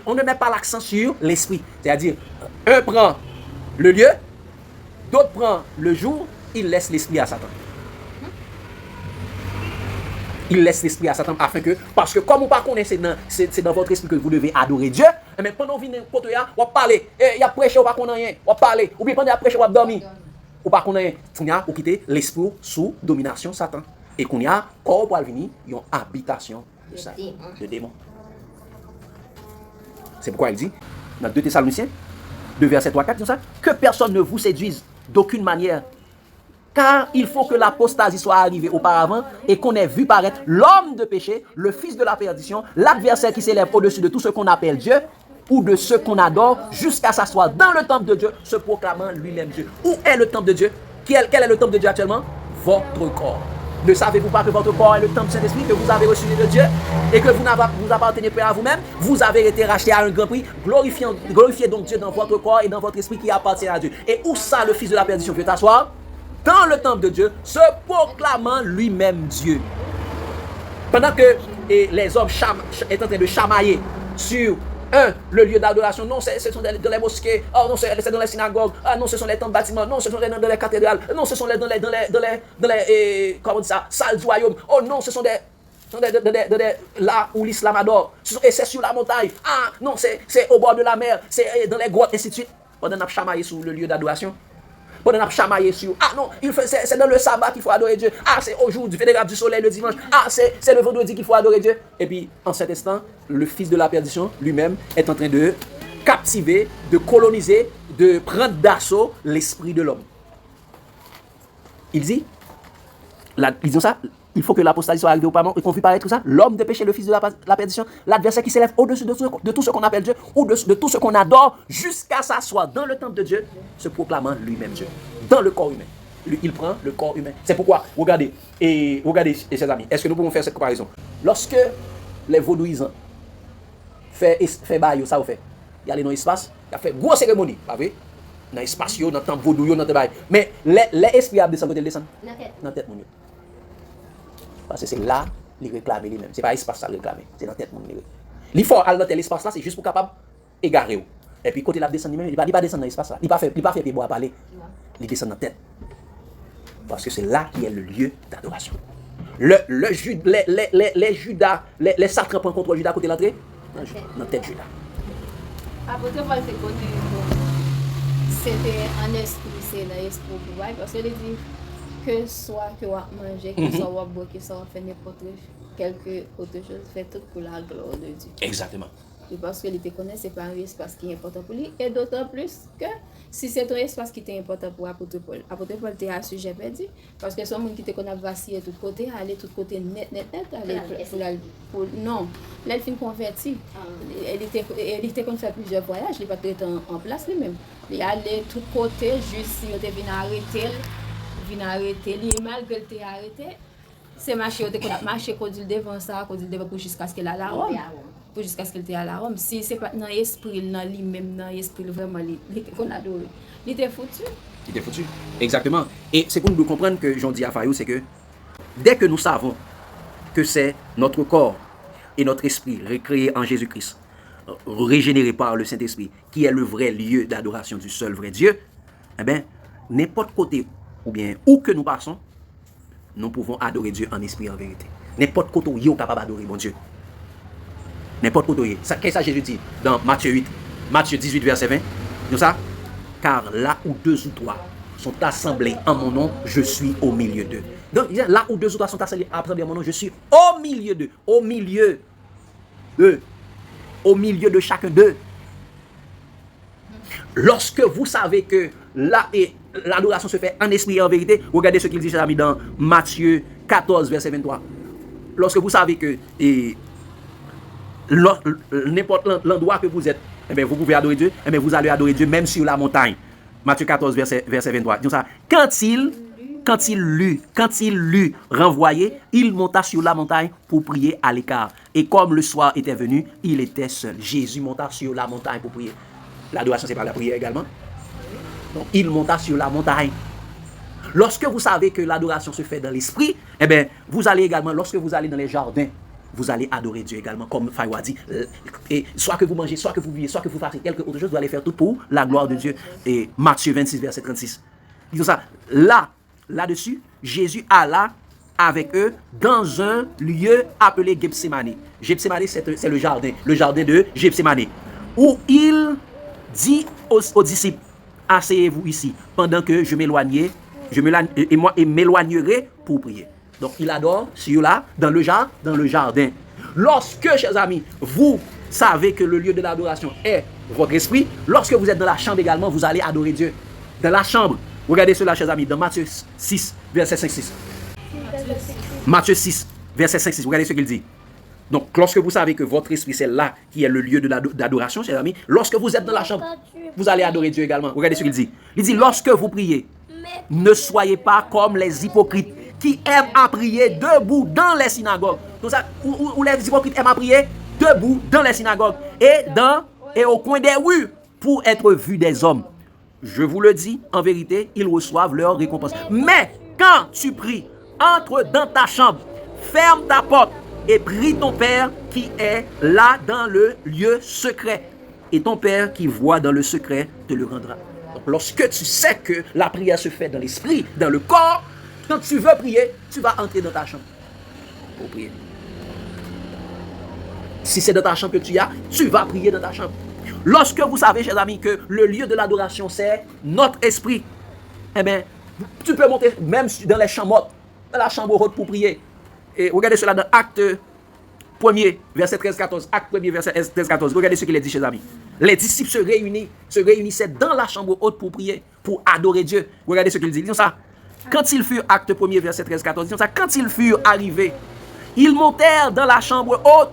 on ne met pas l'accent sur l'esprit. C'est-à-dire, un prend le lieu, d'autres prend le jour, il laisse l'esprit à Satan. Il laisse l'esprit à Satan afin que, parce que comme vous ne connaissez pas, c'est dans votre esprit que vous devez adorer Dieu. Mais pendant que vous venez côté là, vous parlez, il y a prêché, vous ne connaissez rien, vous parlez, ou bien pendant que vous prêchez, vous dormir. Vous ne connaissez rien, vous quittez l'esprit sous domination Satan. Et qu'on y a, corps pour venir, une habitation de Satan, de démons. C'est pourquoi il dit, dans 2 Thessaloniciens, 2 versets 3, 4, ça, que personne ne vous séduise d'aucune manière. Car il faut que l'apostasie soit arrivée auparavant et qu'on ait vu paraître l'homme de péché, le fils de la perdition, l'adversaire qui s'élève au-dessus de tout ce qu'on appelle Dieu ou de ce qu'on adore, jusqu'à s'asseoir dans le temple de Dieu, se proclamant lui-même Dieu. Où est le temple de Dieu? Quel est le temple de Dieu actuellement? Votre corps. Ne savez-vous pas que votre corps est le temple du Saint-Esprit, que vous avez reçu de Dieu et que vous appartenez pas à vous-même? Vous avez été racheté à un grand prix. Glorifiez donc Dieu dans votre corps et dans votre esprit qui appartient à Dieu. Et où ça, le fils de la perdition, veut t'asseoir? Dans le temple de Dieu, se proclamant lui-même Dieu. Pendant que les hommes sont en train de chamailler sur le lieu d'adoration, non, ce sont dans les mosquées, oh non, c'est dans les synagogues, ah non, ce sont les temples bâtiments, non, ce sont dans les cathédrales, non, ce sont dans les comment on dit ça, salles du royaume, oh non, ce sont là où l'islam adore, et c'est sur la montagne, ah non, c'est au bord de la mer, c'est dans les grottes, et ainsi de suite. Pendant qu'on a chamaillé sur le lieu d'adoration, pendant qu'on a chamaillé sur, ah non, c'est dans le sabbat qu'il faut adorer Dieu, ah c'est au jour du vénérable du soleil le dimanche, ah c'est le vendredi qu'il faut adorer Dieu. Et puis en cet instant, le fils de la perdition lui-même est en train de captiver, de coloniser, de prendre d'assaut l'esprit de l'homme. Il dit ça, il faut que l'apostasie soit arrivée auparavant et qu'on puisse paraître tout ça. L'homme de péché, le fils de la perdition, l'adversaire qui s'élève au-dessus de tout ce qu'on appelle Dieu ou de tout ce qu'on adore jusqu'à s'asseoir dans le temple de Dieu, se proclamant lui-même Dieu, dans le corps humain. Il prend le corps humain. C'est pourquoi, regardez, chers amis, est-ce que nous pouvons faire cette comparaison? Lorsque les vaudouisants fait bail, ça vous fait, il y a dans l'espace, il y a fait une grosse cérémonie, pas vrai? Dans l'espace, dans le temple vaudou, dans le bail. Mais les esprits descendent, descendent dans la tête. Parce que c'est là qu'il réclame lui-même. Ce n'est pas l'espace ça réclame, c'est dans la tête. Il faut aller dans l'espace là, c'est juste pour capable égarer. Et puis côté là descend lui-même, il ne va pas descendre dans l'espace là. Il ne va pas faire pied bois à parler. Il descend dans la tête. Parce que c'est là qui est le lieu d'adoration. Les Judas, les satrapes prennent contre Judas côté l'entrée, dans la tête de Judas. Après tout, c'était un esprit, c'est l'esprit parce que les dit que soit que vous mangez, que soit vous boire, que soit vous faites n'importe quelque autre chose, fait tout pour la gloire de Dieu. Exactement. Et parce que il te connaît, c'est pas un espace qui est important pour lui. Et d'autant plus que si c'est un espace qui est important pour l'apôtre Paul était à sujet perdu. Parce que c'est un monde qui te connaît vaciller de tous côtés, aller de tous côtés net, aller pour non. Là, il finit converti. Elle était qu'on fait plusieurs voyages, il n'est pas être en place lui-même. Il allait de tous côtés, juste si on était venu arrêter, malgré qu'il était arrêté. c'est marché, on a marché qu'on dit devant ça, qu'on dit devant pour jusqu'à ce qu'elle a la Rome. Pour jusqu'à ce qu'elle était à la Rome. Si c'est pas dans l'esprit, dans lui-même, dans l'esprit vraiment, qu'on adore. Il était foutu. Il était foutu. Exactement. Et c'est pour nous comprendre que j'en dis à Fayou, c'est que dès que nous savons que c'est notre corps et notre esprit recréé en Jésus-Christ, régénéré par le Saint-Esprit, qui est le vrai lieu d'adoration du seul vrai Dieu, eh bien, n'importe côté ou bien où que nous passons, nous pouvons adorer Dieu en esprit et en vérité. N'importe côté où il est capable d'adorer mon Dieu. N'importe côté où il est. Qu'est-ce que ça Jésus dit dans Matthieu 18, verset 20? Nous ça? Car là où 2 ou 3 sont assemblés en mon nom, je suis au milieu d'eux. Donc, là où 2 ou 3 sont assemblés en mon nom, je suis au milieu d'eux. Au milieu d'eux. Au milieu de chacun d'eux. Lorsque vous savez que l'adoration se fait en esprit et en vérité, regardez ce qu'il dit, chers amis, dans Matthieu 14, verset 23. Lorsque vous savez que n'importe l'endroit que vous êtes, eh bien, vous pouvez adorer Dieu, eh bien, vous allez adorer Dieu même sur la montagne. Matthieu 14, verset 23. Disons ça. Quand il l'eut renvoyé, il monta sur la montagne pour prier à l'écart. Et comme le soir était venu, il était seul. Jésus monta sur la montagne pour prier. L'adoration, c'est pas la prière également. Donc, il monta sur la montagne. Lorsque vous savez que l'adoration se fait dans l'esprit, eh bien, vous allez également, lorsque vous allez dans les jardins, vous allez adorer Dieu également, comme Fayou a dit. Et soit que vous mangez, soit que vous vivez, soit que vous fassiez quelque autre chose, vous allez faire tout pour la gloire de Dieu. Et Matthieu 26, verset 36. Disons ça. Là-dessus, Jésus alla avec eux dans un lieu appelé Gethsémani. Gethsémani, c'est le jardin de Gethsémani, où il dit aux disciples, asseyez-vous ici, pendant que je m'éloignerai pour prier. Donc, il adore dans le jardin. Lorsque, chers amis, vous savez que le lieu de l'adoration est votre esprit, lorsque vous êtes dans la chambre également, vous allez adorer Dieu. Dans la chambre. Regardez cela, chers amis, dans Matthieu 6, verset 5-6. Matthieu 6, verset 5-6. Regardez ce qu'il dit. Donc, lorsque vous savez que votre esprit, c'est là qui est le lieu de d'adoration, chers amis, lorsque vous êtes dans la chambre, vous allez adorer Dieu également. Regardez ce qu'il dit. Il dit, lorsque vous priez, ne soyez pas comme les hypocrites qui aiment à prier debout dans les synagogues. Donc ça, où les hypocrites aiment à prier debout dans les synagogues et au coin des rues pour être vus des hommes. Je vous le dis, en vérité, ils reçoivent leur récompense. Mais quand tu pries, entre dans ta chambre, ferme ta porte et prie ton Père qui est là dans le lieu secret. Et ton Père qui voit dans le secret te le rendra. Donc lorsque tu sais que la prière se fait dans l'esprit, dans le corps, quand tu veux prier, tu vas entrer dans ta chambre pour prier. Si c'est dans ta chambre que tu vas prier dans ta chambre. Lorsque vous savez, chers amis, que le lieu de l'adoration, c'est notre esprit, eh bien, tu peux monter même dans les chambres hautes, dans la chambre haute pour prier. Et regardez cela dans Acte 1er, verset 13-14. Acte 1er, verset 13-14. Regardez ce qu'il a dit, chers amis. Les disciples se réunissaient dans la chambre haute pour prier, pour adorer Dieu. Regardez ce qu'il dit. Disons ça. Quand ils furent, Acte 1er, verset 13-14, disons ça. Quand ils furent arrivés, ils montèrent dans la chambre haute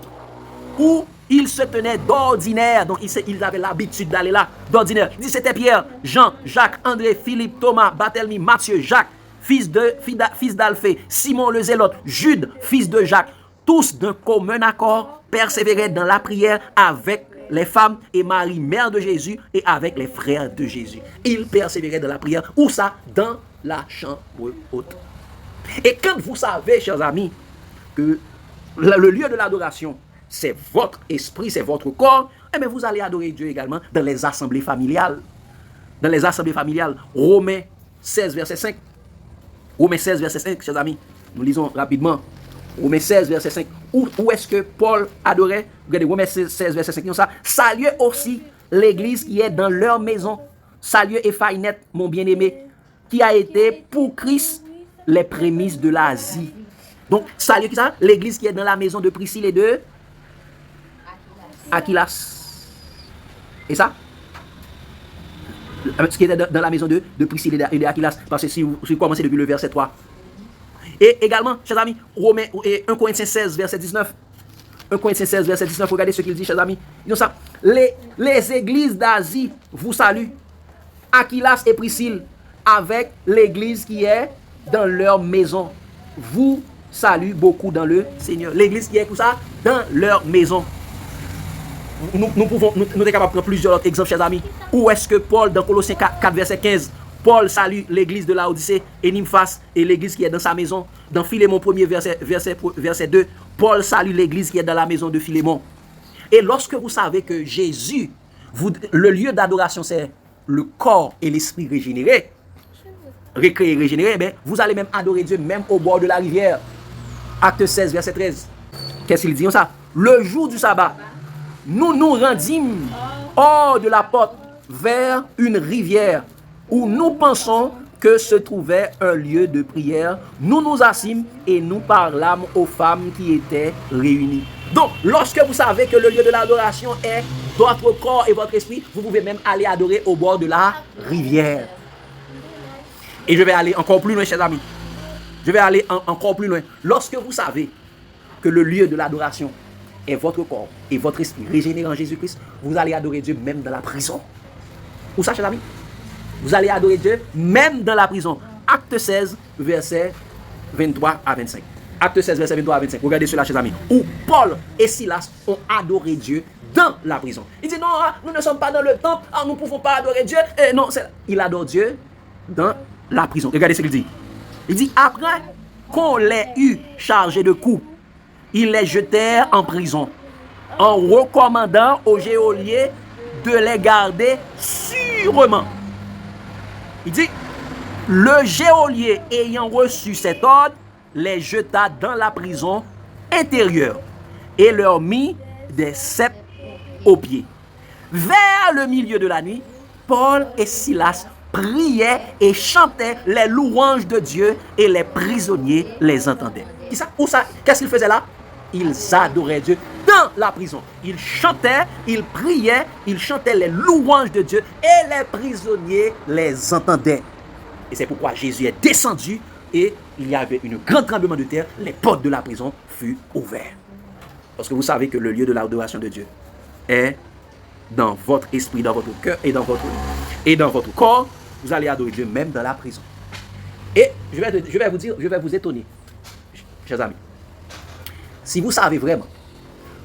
où ils se tenaient d'ordinaire. Donc, ils avaient l'habitude d'aller là, d'ordinaire. Il dit, c'était Pierre, Jean, Jacques, André, Philippe, Thomas, Barthélemy, Matthieu, Jacques, fils d'Alphée, Simon le Zélote, Jude, fils de Jacques. Tous d'un commun accord persévéraient dans la prière avec les femmes et Marie, mère de Jésus, et avec les frères de Jésus. Ils persévéraient dans la prière. Où ça? Dans la chambre haute. Et quand vous savez, chers amis, que le lieu de l'adoration, c'est votre esprit, c'est votre corps, eh bien vous allez adorer Dieu également dans les assemblées familiales. Dans les assemblées familiales, Romains 16, verset 5. Romains 16, verset 5, chers amis. Nous lisons rapidement. Romains 16, verset 5. Où est-ce que Paul adorait? Regardez, Romains 16, verset 5. Ça. Saluez aussi l'église qui est dans leur maison. Saluez Éphaïnette, mon bien-aimé, qui a été pour Christ les prémices de l'Asie. Donc, saluez qui ça? L'église qui est dans la maison de Priscille et de Aquilas. Et ça? Ce qui est dans la maison de Priscille et de Aquilas. Parce que si vous commencez depuis le verset 3. Et également, chers amis, Romains, 1 Corinthiens 16, verset 19. 1 Corinthiens 16, verset 19, regardez ce qu'il dit, chers amis. Ils disent ça. Les églises d'Asie vous saluent. Aquilas et Priscille, avec l'église qui est dans leur maison, vous salue beaucoup dans le Seigneur. L'église qui est tout ça dans leur maison. Nous sommes capables de prendre plusieurs autres exemples, chers amis. Où est-ce que Paul, dans Colossiens 4, verset 15, Paul salue l'église de Laodicée et Nymphas et l'église qui est dans sa maison. Dans Philémon 1er, verset 2, Paul salue l'église qui est dans la maison de Philémon. Et lorsque vous savez que Jésus, le lieu d'adoration, c'est le corps et l'esprit régénéré, recréé, régénéré, ben, vous allez même adorer Dieu même au bord de la rivière. Acte 16, verset 13. Qu'est-ce qu'il dit ça? Le jour du sabbat, nous nous rendîmes hors de la porte vers une rivière où nous pensons que se trouvait un lieu de prière. Nous nous assîmes et nous parlâmes aux femmes qui étaient réunies. Donc, lorsque vous savez que le lieu de l'adoration est votre corps et votre esprit, vous pouvez même aller adorer au bord de la rivière. Et je vais aller encore plus loin, chers amis. Je vais aller encore plus loin. Lorsque vous savez que le lieu de l'adoration est votre corps et votre esprit régénéré en Jésus-Christ, vous allez adorer Dieu même dans la prison. Où ça, chers amis? Vous allez adorer Dieu même dans la prison. Acte 16, verset 23 à 25. Acte 16, verset 23 à 25. Regardez cela, chers amis. Où Paul et Silas ont adoré Dieu dans la prison. Il dit non, nous ne sommes pas dans le temple, nous ne pouvons pas adorer Dieu. Et non, il adore Dieu dans la prison. Regardez ce qu'il dit. Il dit, après qu'on les eut chargés de coups, ils les jetèrent en prison, en recommandant aux geôliers de les garder sûrement. Il dit, le geôlier ayant reçu cet ordre, les jeta dans la prison intérieure et leur mit des ceps aux pieds. Vers le milieu de la nuit, Paul et Silas priaient et chantaient les louanges de Dieu et les prisonniers les entendaient. Qu'est-ce qu'ils faisaient là? Ils adoraient Dieu dans la prison. Ils chantaient, ils priaient, ils chantaient les louanges de Dieu et les prisonniers les entendaient. Et c'est pourquoi Jésus est descendu et il y avait un grand tremblement de terre. Les portes de la prison furent ouvertes. Parce que vous savez que le lieu de l'adoration de Dieu est dans votre esprit, dans votre cœur et dans votre corps. Vous allez adorer Dieu même dans la prison. Et je vais vous dire, je vais vous étonner, chers amis. Si vous savez vraiment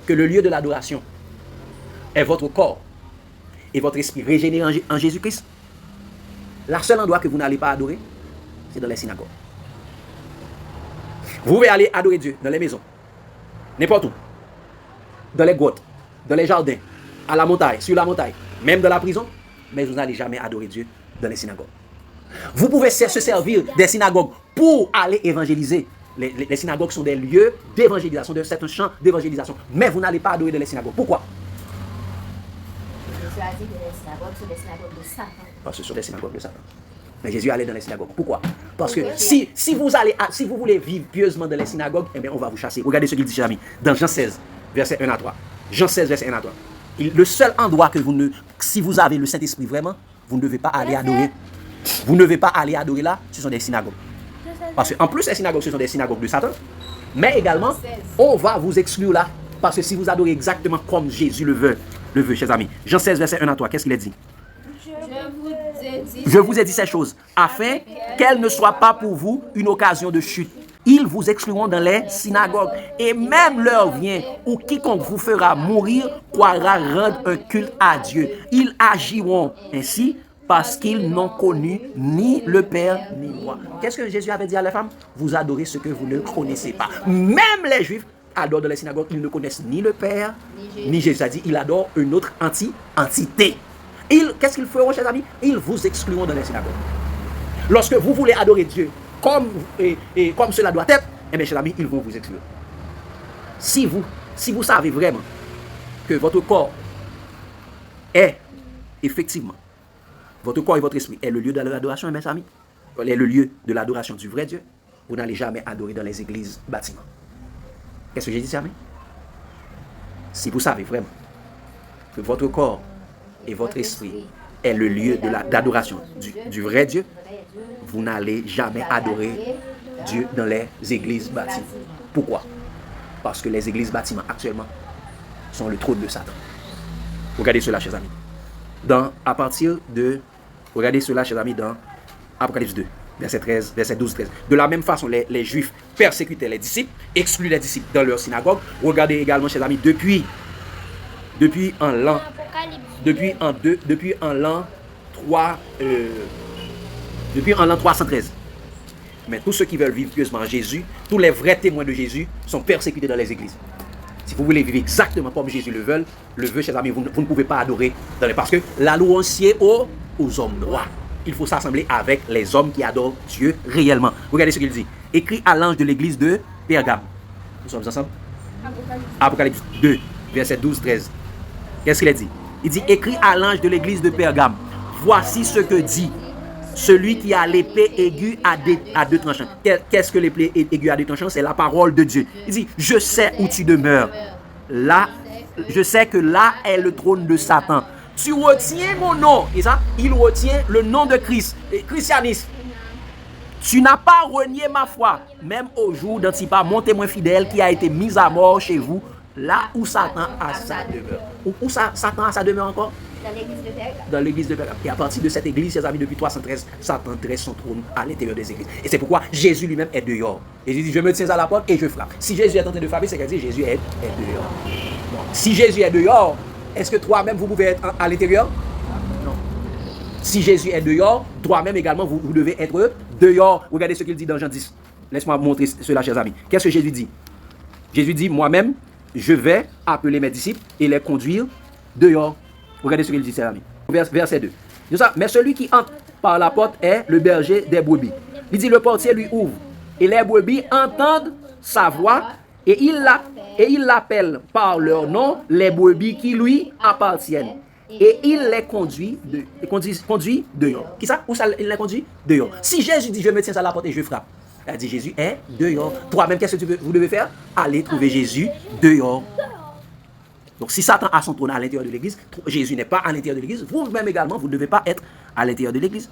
que le lieu de l'adoration est votre corps et votre esprit régénéré en Jésus-Christ, la seule endroit que vous n'allez pas adorer, c'est dans les synagogues. Vous pouvez aller adorer Dieu dans les maisons, n'importe où, dans les grottes, dans les jardins, à la montagne, sur la montagne, même dans la prison, mais vous n'allez jamais adorer Dieu dans les synagogues. Vous pouvez se servir des synagogues pour aller évangéliser. Les synagogues sont des lieux d'évangélisation, c'est un champ d'évangélisation. Mais vous n'allez pas adorer dans les synagogues. Pourquoi? Jésus a dit que les synagogues sont des synagogues de Satan. Parce que ce sont des synagogues de Satan. Mais Jésus allait dans les synagogues. Pourquoi? Parce que si vous voulez vivre pieusement dans les synagogues, eh bien on va vous chasser. Regardez ce qu'il dit, chers amis, dans Jean 16, verset 1 à 3. Jean 16, verset 1 à 3. Le seul endroit que si vous avez le Saint-Esprit vraiment, vous ne devez pas aller adorer. Vous ne devez pas aller adorer là, ce sont des synagogues. Parce qu'en plus, les synagogues, ce sont des synagogues de Satan. Mais également, on va vous exclure là. Parce que si vous adorez exactement comme Jésus le veut, chers amis. Jean 16, verset 1 à 3, qu'est-ce qu'il a dit? Je vous ai dit ces choses, afin qu'elles ne soient pas pour vous une occasion de chute. Ils vous excluront dans les synagogues. Et même l'heure vient où quiconque vous fera mourir croira rendre un culte à Dieu. Ils agiront ainsi parce qu'ils n'ont connu ni le Père ni moi. Qu'est-ce que Jésus avait dit à la femme? Vous adorez ce que vous ne connaissez pas. Même les Juifs adorent dans les synagogues, ils ne connaissent ni le Père, ni Jésus. A dit, ils adorent une autre entité. Qu'est-ce qu'ils feront, chers amis? Ils vous excluront dans les synagogues. Lorsque vous voulez adorer Dieu comme cela doit être, eh bien, chers amis, ils vont vous exclure. Si vous savez vraiment que votre corps est effectivement, votre corps et votre esprit est le lieu de l'adoration, mes amis, est le lieu de l'adoration du vrai Dieu, vous n'allez jamais adorer dans les églises bâtiments. Qu'est-ce que j'ai dit, amis? Si vous savez vraiment que votre corps et votre esprit est le lieu d'adoration du vrai Dieu, vous n'allez jamais adorer Dieu dans les églises bâtiments. Pourquoi? Parce que les églises bâtiments actuellement sont le trône de Satan. Regardez cela, chers amis. Regardez cela, chers amis, dans Apocalypse 2. verset 13, verset 12-13. De la même façon, les Juifs persécutaient les disciples, excluaient les disciples dans leur synagogue. Regardez également, chers amis, depuis en l'an 313. Mais tous ceux qui veulent vivre pieusement Jésus, tous les vrais témoins de Jésus sont persécutés dans les églises. Si vous voulez vivre exactement comme Jésus le veut, chers amis, vous ne pouvez pas adorer parce que la louange est aux hommes droits. Il faut s'assembler avec les hommes qui adorent Dieu réellement. Regardez ce qu'il dit. Écrit à l'ange de l'église de Pergame. Nous sommes ensemble? Apocalypse 2, verset 12-13. Qu'est-ce qu'il a dit? Il dit, écrit à l'ange de l'église de Pergame. Voici ce que dit celui qui a l'épée aiguë à deux tranchants. Qu'est-ce que l'épée aiguë à deux tranchants? C'est la parole de Dieu. Il dit, je sais où tu demeures. Là, je sais que là est le trône de Satan. Tu retiens mon nom. Et ça, il retient le nom de Christ. Christianisme. Tu n'as pas renié ma foi, même au jour d'Antipas, mon témoin fidèle, qui a été mis à mort chez vous, là où Satan a sa demeure. Où Satan a sa demeure encore? Dans l'église de Pergame. Dans l'église de Pergame. Et à partir de cette église, chers amis, depuis 313, Satan dresse son trône à l'intérieur des églises. Et c'est pourquoi Jésus lui-même est dehors. Et il dit, je me tiens à la porte et je frappe. Si Jésus est en train de frapper, c'est qu'elle dit, Jésus est dehors. Donc, si Jésus est dehors, est-ce que toi-même, vous pouvez être à l'intérieur? Non. Si Jésus est dehors, toi-même également, vous devez être dehors. Regardez ce qu'il dit dans Jean 10. Laisse-moi montrer cela, chers amis. Qu'est-ce que Jésus dit? Jésus dit, moi-même, je vais appeler mes disciples et les conduire dehors. Regardez ce qu'il dit, chers amis. Verset 2. Mais celui qui entre par la porte est le berger des brebis. Il dit, le portier lui ouvre. Et les brebis entendent sa voix et il l'appelle par leur nom, les brebis qui lui appartiennent. Et il les conduit dehors. Qui ça? Où ça il les conduit? Dehors. Si Jésus dit, je me tiens à la porte et je frappe, il a dit, Jésus est dehors. Toi-même, qu'est-ce que vous devez faire? Allez trouver Jésus dehors. Donc, si Satan a son trône à l'intérieur de l'église, Jésus n'est pas à l'intérieur de l'église, vous-même également, vous ne devez pas être à l'intérieur de l'église.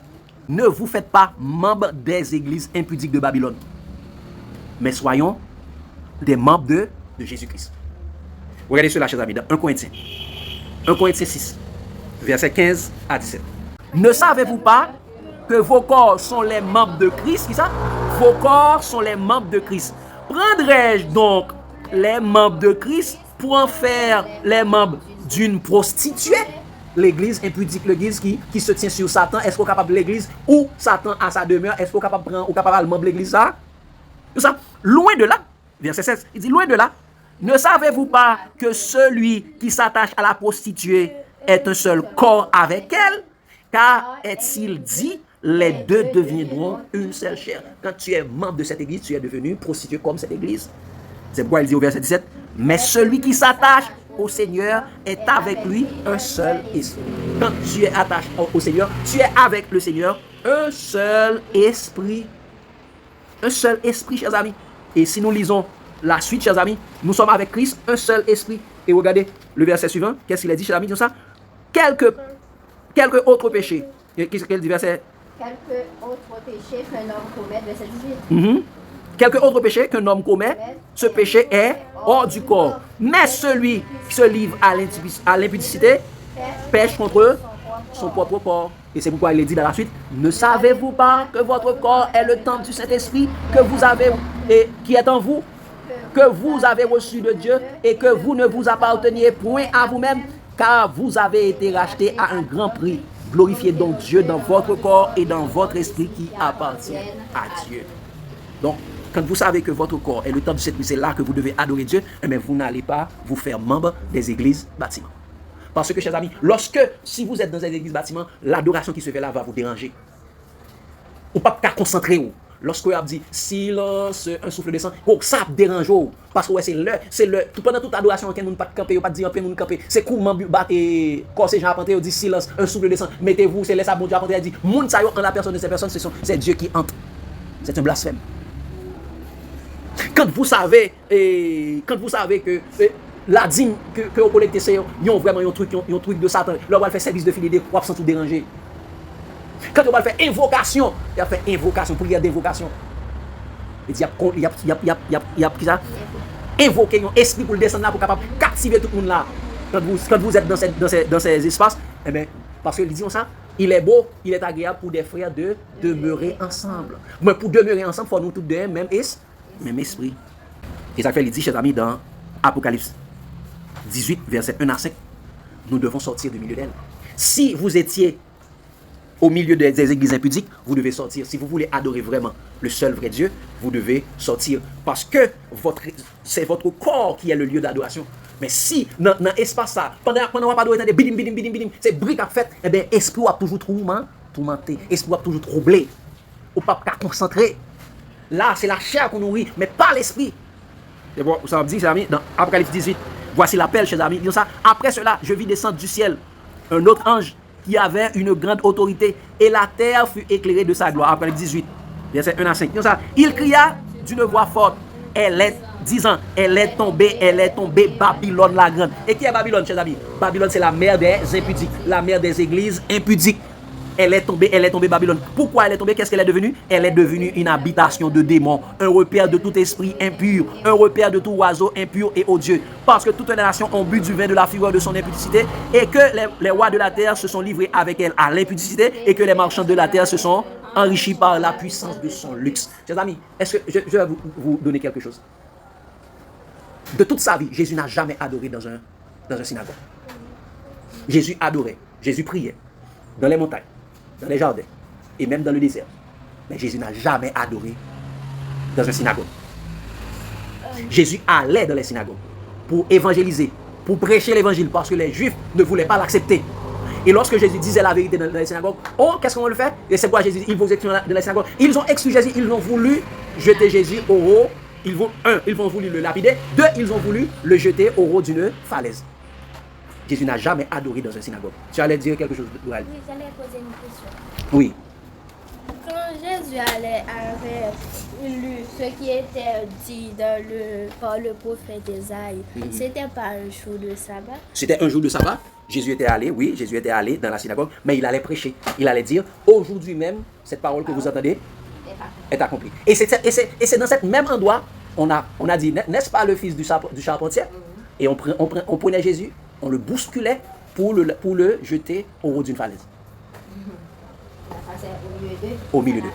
Ne vous faites pas membre des églises impudiques de Babylone, mais soyons des membres de Jésus-Christ. Regardez cela, chers amis, dans 1 Corinthiens 6, versets 15 à 17. Ne savez-vous pas que vos corps sont les membres de Christ? Qui ça? Vos corps sont les membres de Christ. Prendrais-je donc les membres de Christ pour en faire les membres d'une prostituée? L'église impudique, l'église qui se tient sur Satan, est-ce qu'on est capable de l'église où Satan a sa demeure? Est-ce qu'on est capable de prendre ou capable de membre de l'église ça? Tout ça, loin de là, verset 16, il dit loin de là, ne savez-vous pas que celui qui s'attache à la prostituée est un seul corps avec elle? Car est-il dit, les deux deviendront une seule chair. Quand tu es membre de cette église, tu es devenu prostitué comme cette église. C'est pourquoi il dit au verset 17, mais celui qui s'attache au Seigneur est avec lui un seul esprit. Quand tu es attaché au Seigneur, tu es avec le Seigneur un seul esprit. Un seul esprit, chers amis. Et si nous lisons la suite, chers amis, nous sommes avec Christ, un seul esprit. Et regardez le verset suivant. Qu'est-ce qu'il a dit, chers amis, tout ça? Quelques autres péchés. Qu'est-ce qu'il dit, verset? Quelques autres péchés qu'un homme commet, verset 18. Quelques autres péchés qu'un homme commet, ce péché est hors du corps. Mais celui qui se livre à l'impudicité pêche contre son propre corps. Et c'est pourquoi il est dit dans la suite, ne savez-vous pas que votre corps est le temple du Saint-Esprit que vous avez et qui est en vous, que vous avez reçu de Dieu et que vous ne vous apparteniez point à vous-même, car vous avez été rachetés à un grand prix. Glorifiez donc Dieu dans votre corps et dans votre esprit qui appartient à Dieu. Donc, quand vous savez que votre corps est le temple du Saint-Esprit, c'est là que vous devez adorer Dieu, mais vous n'allez pas vous faire membre des églises bâtiments. Parce que, chers amis, si vous êtes dans une église bâtiment, l'adoration qui se fait là va vous déranger. Ou pas qu'à concentrer. Lorsque vous avez dit silence, un souffle descend, ça dérange. Parce que c'est le. Pendant toute adoration, on ne peut pas camper, pas dire on camper. C'est comment battre, quand ces gens apprennent, on dit silence, un souffle descend, mettez-vous, c'est laissez à bon Dieu apprendre, dit, moun sa yo en la personne de ces personnes, c'est Dieu qui entre. C'est un blasphème. Quand vous savez que la dîme que vous collectez, c'est vraiment un truc de Satan. Là, on va faire service de fidélité pour sans tout déranger. Quand on va faire invocation, il a fait invocation, prière d'invocation. Il dit, il y a ça. Invoquer un esprit pour le descendre là, pour capable captiver tout le monde là. Quand vous êtes dans ces espaces, eh bien, parce que ils disent ça, Il est beau, il est agréable pour des frères de demeurer ensemble. Mais pour demeurer ensemble, il faut nous tous deux même esprit. Et ça fait, il dit, chers amis, dans Apocalypse 18, verset 1 à 5, nous devons sortir du milieu d'elle. Si vous étiez au milieu des églises impudiques, vous devez sortir. Si vous voulez adorer vraiment le seul vrai Dieu, vous devez sortir. Parce que c'est votre corps qui est le lieu d'adoration. Mais si dans l'espace ça, pendant qu'on va adorer, bidim, c'est brique à fait, eh bien, l'esprit a toujours tourmenté, l'esprit a toujours troublé. Ou pas concentré. Là, c'est la chair qu'on nourrit, mais pas l'esprit. Et bon, ça me dit, chers amis, dans Apocalypse 18, voici l'appel, chers amis. Ça, après cela, je vis descendre du ciel un autre ange qui avait une grande autorité, et la terre fut éclairée de sa gloire. Apocalypse 18, verset 1 à 5. Ça, il cria d'une voix forte, disant, elle est tombée, Babylone la grande. Et qui est Babylone, chers amis? Babylone, c'est la mère des impudiques, la mère des églises impudiques. Elle est tombée, Babylone. Pourquoi elle est tombée? Qu'est-ce qu'elle est devenue? Elle est devenue une habitation de démons, un repère de tout esprit impur, un repère de tout oiseau impur et odieux. Parce que toutes les nations ont bu du vin de la fureur de son impudicité, et que les rois de la terre se sont livrés avec elle à l'impudicité, et que les marchands de la terre se sont enrichis par la puissance de son luxe. Chers amis, est-ce que je vais vous donner quelque chose? De toute sa vie, Jésus n'a jamais adoré dans un synagogue. Jésus adorait, Jésus priait dans les montagnes, dans les jardins et même dans le désert. Mais Jésus n'a jamais adoré dans un synagogue. Jésus allait dans les synagogues pour évangéliser, pour prêcher l'évangile, parce que les Juifs ne voulaient pas l'accepter. Et lorsque Jésus disait la vérité dans les synagogues, qu'est-ce qu'on le fait? Et c'est quoi Jésus dit? Ils vont exclure dans les synagogues. Ils ont exclu Jésus, ils ont voulu jeter Jésus au haut. Ils vont voulu le lapider. 2, ils ont voulu le jeter au haut d'une falaise. Jésus n'a jamais adoré dans une synagogue. Tu allais dire quelque chose, Doral? Oui, j'allais poser une question. Oui. Quand Jésus avait lu ce qui était dit par le prophète Ésaïe, c'était pas un jour de sabbat? C'était un jour de sabbat. Jésus était allé dans la synagogue, mais il allait prêcher. Il allait dire, aujourd'hui même, cette parole que vous entendez est accomplie. Et c'est dans cet même endroit, on a dit, n'est-ce pas le fils du charpentier? Et on prenait Jésus, on le bousculait pour le jeter au haut d'une falaise. Au milieu d'eux.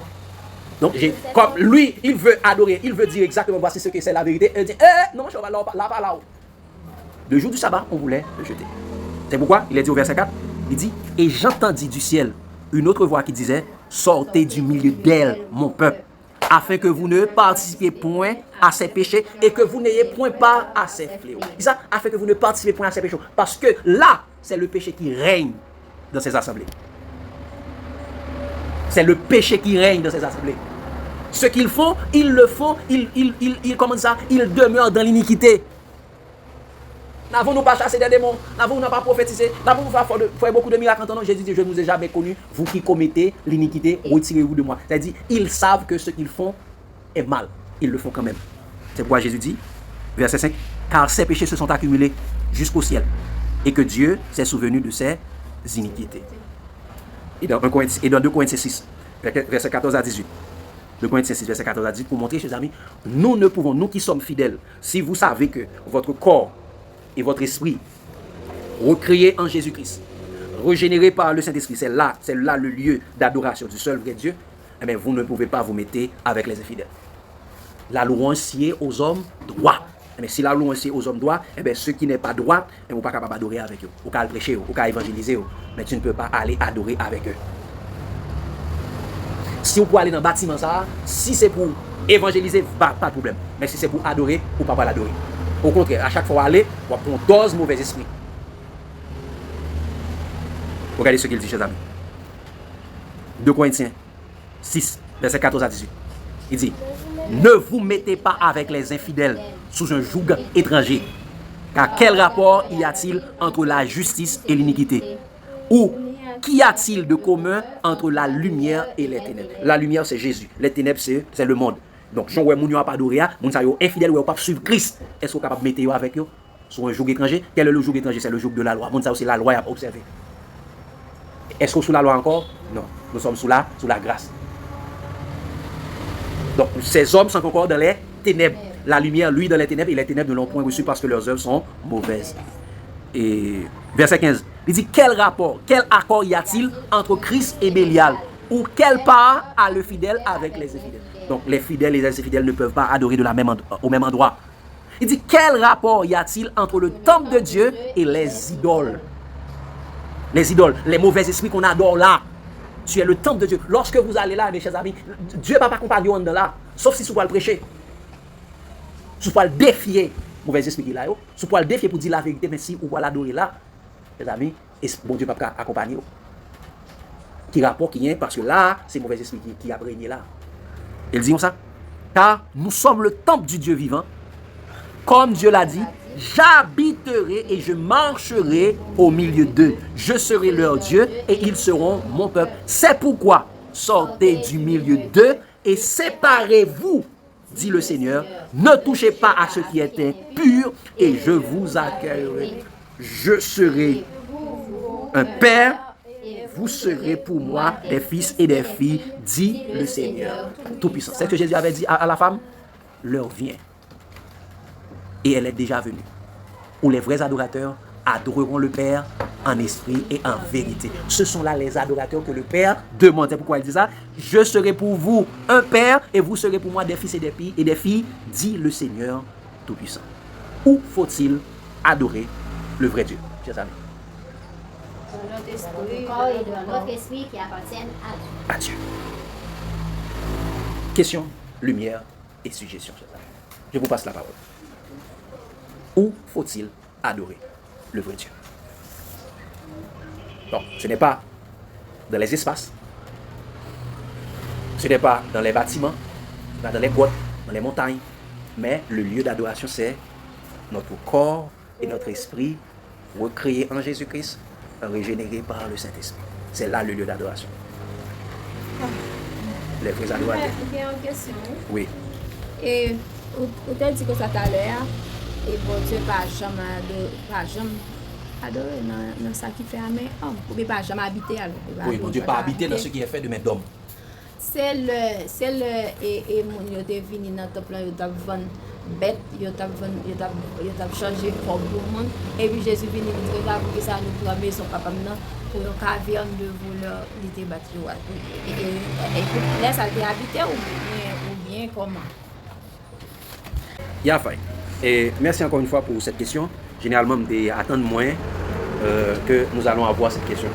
Donc, comme lui, il veut adorer, il veut dire exactement, voici ce que c'est la vérité. Il dit, non, je vais là-haut. Le jour du sabbat, on voulait le jeter. C'est pourquoi il est dit au verset 4, il dit, et j'entendis du ciel une autre voix qui disait, sortez du milieu d'elle, mon peuple, afin que vous ne participiez point à ses péchés et que vous n'ayez point part à ses fléaux. C'est ça, afin que vous ne participiez point à ses péchés. Parce que là, c'est le péché qui règne dans ces assemblées. C'est le péché qui règne dans ces assemblées. Ce qu'ils font, ils le font, ils demeurent dans l'iniquité. N'avons-nous pas chassé des démons? N'avons-nous pas prophétisé? N'avons-nous pas fait beaucoup de miracles en ton nom? Jésus dit, je ne vous ai jamais connu. Vous qui commettez l'iniquité, retirez-vous de moi. C'est-à-dire, ils savent que ce qu'ils font est mal. Ils le font quand même. C'est pourquoi Jésus dit, verset 5, car ces péchés se sont accumulés jusqu'au ciel et que Dieu s'est souvenu de ses iniquités. Et dans 2 Corinthiens 6, verset 14 à 18. 2 Corinthiens 6, verset 14 à 18, pour montrer, chers amis, nous ne pouvons, nous qui sommes fidèles, si vous savez que votre corps et votre esprit, recréé en Jésus-Christ, régénéré par le Saint-Esprit, c'est là le lieu d'adoration du seul vrai Dieu, eh bien, vous ne pouvez pas vous mettre avec les infidèles. La louange sied aux hommes droits. Mais si la louange sied aux hommes droits, eh bien, ceux qui n'est pas droits, ils ne sont pas capables d'adorer avec eux. Ou qu'à prêcher, ou qu'à évangéliser, mais tu ne peux pas aller adorer avec eux. Si vous pouvez aller dans le bâtiment, ça, si c'est pour évangéliser, pas de problème. Mais si c'est pour adorer, vous ne pouvez pas l'adorer. Au contraire, à chaque fois aller, on dose mauvais esprit. Regardez ce qu'il dit, chers amis. 2 Corinthiens 6, verset 14 à 18. Il dit, ne vous mettez pas avec les infidèles sous un joug étranger. Car quel rapport y a-t-il entre la justice et l'iniquité? Ou qu'y a-t-il de commun entre la lumière et les ténèbres? La lumière, c'est Jésus. Les ténèbres, c'est le monde. Donc, si on ne pas adorer, on est infidèle, on ne pas suivre Christ. Est-ce qu'on est capable de mettre avec eux sur un joug étranger? Quel est le joug étranger? C'est le joug de la loi. On sait aussi la loi à observer. Est-ce qu'on est sous la loi encore? Non. Nous sommes sous la grâce. Donc, ces hommes sont encore dans les ténèbres. La lumière, lui, dans les ténèbres, et les ténèbres ne l'ont point reçu parce que leurs œuvres sont mauvaises. Et verset 15. Il dit quel rapport, quel accord y a-t-il entre Christ et Bélial? Ou quelle part a le fidèle avec les infidèles? Donc les fidèles et les infidèles ne peuvent pas adorer au même endroit. Il dit quel rapport y a-t-il entre le temple de Dieu et les idoles? Les idoles, les mauvais esprits qu'on adore là. Tu es le temple de Dieu. Lorsque vous allez là, mes chers amis, Dieu ne va pas accompagner vous là, sauf si vous pouvez le prêcher. Vous pouvez le défier, mauvais esprit qui est là. Vous pouvez le défier pour dire la vérité, mais si vous pouvez l'adorer là, mes amis, bon Dieu ne va pas accompagner vous. Qui rapport qui est, parce que là, c'est mauvais esprit qui a régné là. Il dit comme ça, car nous sommes le temple du Dieu vivant, comme Dieu l'a dit, j'habiterai et je marcherai au milieu d'eux. Je serai leur Dieu et ils seront mon peuple. C'est pourquoi sortez du milieu d'eux et séparez-vous, dit le Seigneur. Ne touchez pas à ce qui est impur et je vous accueillerai. Je serai un père, vous serez pour moi des fils et des filles, dit le Seigneur Tout-Puissant. C'est ce que Jésus avait dit à la femme. L'heure vient. Et elle est déjà venue. Où les vrais adorateurs adoreront le Père en esprit et en vérité. Ce sont là les adorateurs que le Père demande. C'est pourquoi il dit ça. Je serai pour vous un Père et vous serez pour moi des fils et des filles, dit le Seigneur Tout-Puissant. Où faut-il adorer le vrai Dieu, chers amis? Corps et de notre esprit qui appartiennent à Dieu. Question, lumière et suggestion, chers amis. Je vous passe la parole. Où faut-il adorer le vrai Dieu? Non, ce n'est pas dans les espaces, ce n'est pas dans les bâtiments, pas dans les grottes, dans les montagnes, mais le lieu d'adoration, c'est notre corps et notre esprit recréés en Jésus-Christ, régénérés par le Saint-Esprit. C'est là le lieu d'adoration. Les vrais adorateurs. Il y a une question. Oui. Et vous avez dit que ça t'a l'air, et bon Dieu pas jamais adorer dans ça qui fait à mes hommes. Ou bien pas jamais habiter alors. Oui, bon Dieu pas habiter dans ce qui est fait de main d'homme. C'est le et mon yo te vini dans temple yo t'a vendre bête, yo t'a changer pour monde et puis Jésus vini dit que ça nous prend maison papa maintenant pour une caverne de voleur il était battu et là ça t'est habité ou bien comment? Il y a faille. Et merci encore une fois pour cette question. Généralement, je attendre moins que nous allons avoir cette question.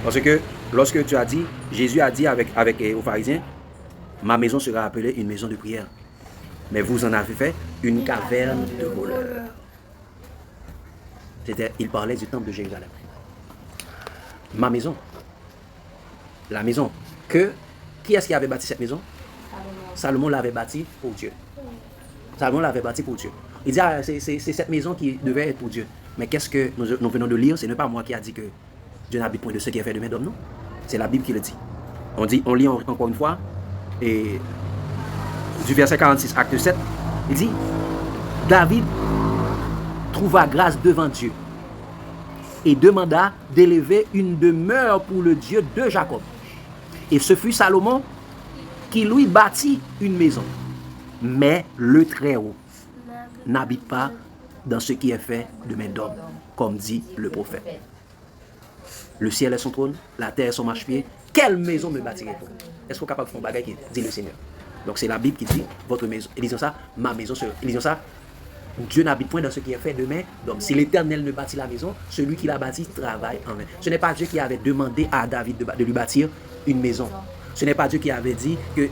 Parce que lorsque tu as dit, Jésus a dit avec aux pharisiens, ma maison sera appelée une maison de prière. Mais vous en avez fait une caverne de voleurs. Il parlait du temple de Jérusalem. Ma maison. La maison. Qui est-ce qui avait bâti cette maison? Salomon l'avait bâti pour Dieu. Salomon l'avait bâti pour Dieu. Il dit, c'est cette maison qui devait être pour Dieu. Mais qu'est-ce que nous venons de lire? Ce n'est pas moi qui a dit que Dieu n'habite point de ce qui est fait de main d'homme, non? C'est la Bible qui le dit. On lit encore une fois, et du verset 46, acte 7, il dit, David trouva grâce devant Dieu et demanda d'élever une demeure pour le Dieu de Jacob. Et ce fut Salomon qui lui bâtit une maison. Mais le Très-Haut n'habite pas dans ce qui est fait de main d'homme, comme dit le prophète. Le ciel est son trône, la terre est son marchepied. Quelle maison me bâtirait-on? Est-ce qu'on est capable de faire un bagage qui dit le Seigneur? Donc c'est la Bible qui dit votre maison. Et disons ça, ma maison sera. Et disons ça, Dieu n'habite point dans ce qui est fait de main d'homme. Si l'Éternel ne bâtit la maison, celui qui la bâtit travaille en vain. Ce n'est pas Dieu qui avait demandé à David de lui bâtir une maison. Ce n'est pas Dieu qui avait dit que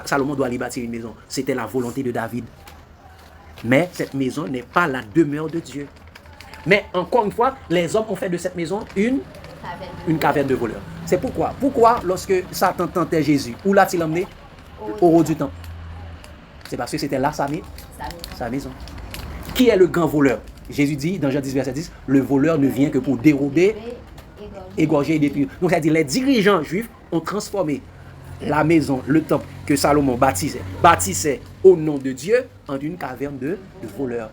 Salomon doit lui bâtir une maison. C'était la volonté de David. Mais cette maison n'est pas la demeure de Dieu. Mais encore une fois, les hommes ont fait de cette maison une caverne de voleurs. C'est pourquoi lorsque Satan tentait Jésus, où l'a-t-il emmené? Au haut du temple. C'est parce que c'était là sa maison. Qui est le grand voleur? Jésus dit dans Jean 10, verset 10, le voleur ne vient que pour dérober, égorger et détruire. Donc c'est-à-dire les dirigeants juifs ont transformé la maison, le temple que Salomon bâtissait au nom de Dieu en une caverne de voleurs.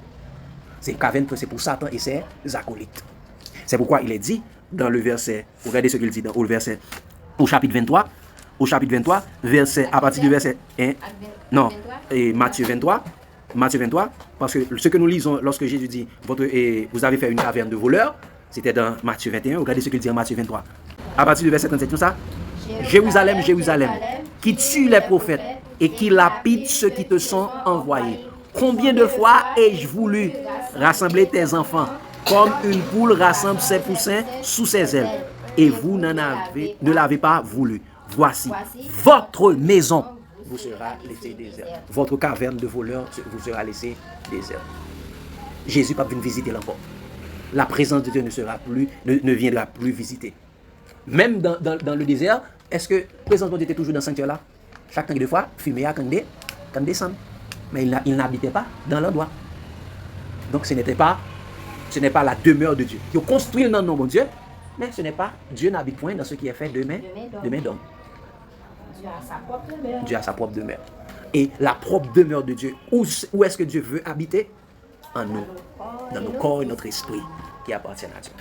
C'est une caverne, c'est pour Satan et ses acolytes. C'est pourquoi il est dit dans le verset, regardez ce qu'il dit au chapitre 23, verset, à partir du verset 1, non, et Matthieu 23, parce que ce que nous lisons lorsque Jésus dit, vous avez fait une caverne de voleurs, C'était dans Matthieu 21. Regardez ce qu'il dit en Matthieu 23. À partir du verset 37, tout ça. Jérusalem, Jérusalem, qui tue les prophètes et qui lapide ceux qui te sont envoyés. Combien de fois ai-je voulu rassembler tes enfants comme une poule rassemble ses poussins sous ses ailes, et vous ne l'avez pas voulu. Voici, votre maison vous sera laissée déserte. Votre caverne de voleurs vous sera laissée déserte. Jésus n'a pas venu visiter l'enfant. La présence de Dieu ne viendra plus visiter. Même dans le désert, est-ce que la présence de Dieu était toujours dans ce sanctuaire là? Chaque temps de fois, fumée quand descend. Mais il n'habitait pas dans l'endroit. Donc ce n'est pas la demeure de Dieu. Il construit dans le nom de Dieu, mais ce n'est pas, Dieu n'habite point dans ce qui est fait de main d'homme. Dieu a sa propre demeure. Et la propre demeure de Dieu, où est-ce que Dieu veut habiter? En nous, dans nos corps et notre esprit qui appartiennent à Dieu.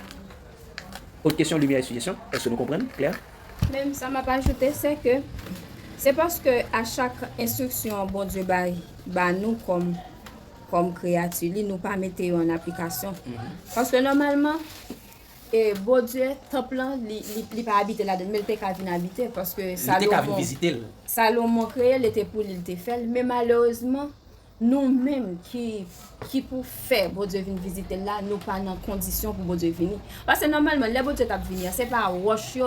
Autre question, lumière et suggestion. Est-ce que nous comprenons, Claire? Même ça m'a pas ajouté, c'est que c'est parce que à chaque instruction, bon Dieu, bah nous comme créatures, il nous pas mettre en application. Parce que normalement, bon Dieu, temple là, il pas habiter là-dedans, mais il était qu'à venir habiter parce que Salomon créé, il était pour il était fait, mais malheureusement nous-mêmes qui pour faire bon Dieu venir visiter là, nous pas dans condition pour bon Dieu venir. Parce que normalement, les bon Dieu t'a venir, c'est pas roche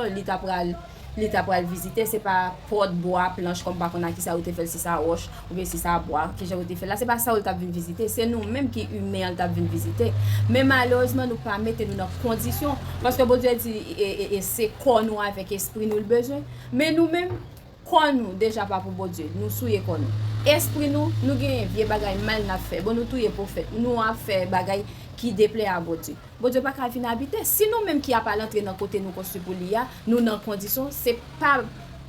l'état pour visiter, c'est pas porte bois planche comme pas qu'on a qui ça ou te fait si ça roche ou bien si ça bois qui j'ai fait là, c'est pas ça où t'a venir visiter, c'est nous même qui humains t'a venir visiter. Mais malheureusement nous pas mettre nous dans condition parce que bon Dieu dit et c'est quoi nous avec esprit nous le besoin, mais nous même quoi nous déjà pas pour bon Dieu, nous souiller quoi nous. Esprit nous gagne vieux bagaille mal n'a fait. Bon nous tout est prophète, nous a fait bagaille qui déplaît à bon Dieu. Bon Dieu pas qu'à venir habiter. Si nous même qui a pas l'entrée dans côté nous construit pour l'IA, nous dans condition, c'est pas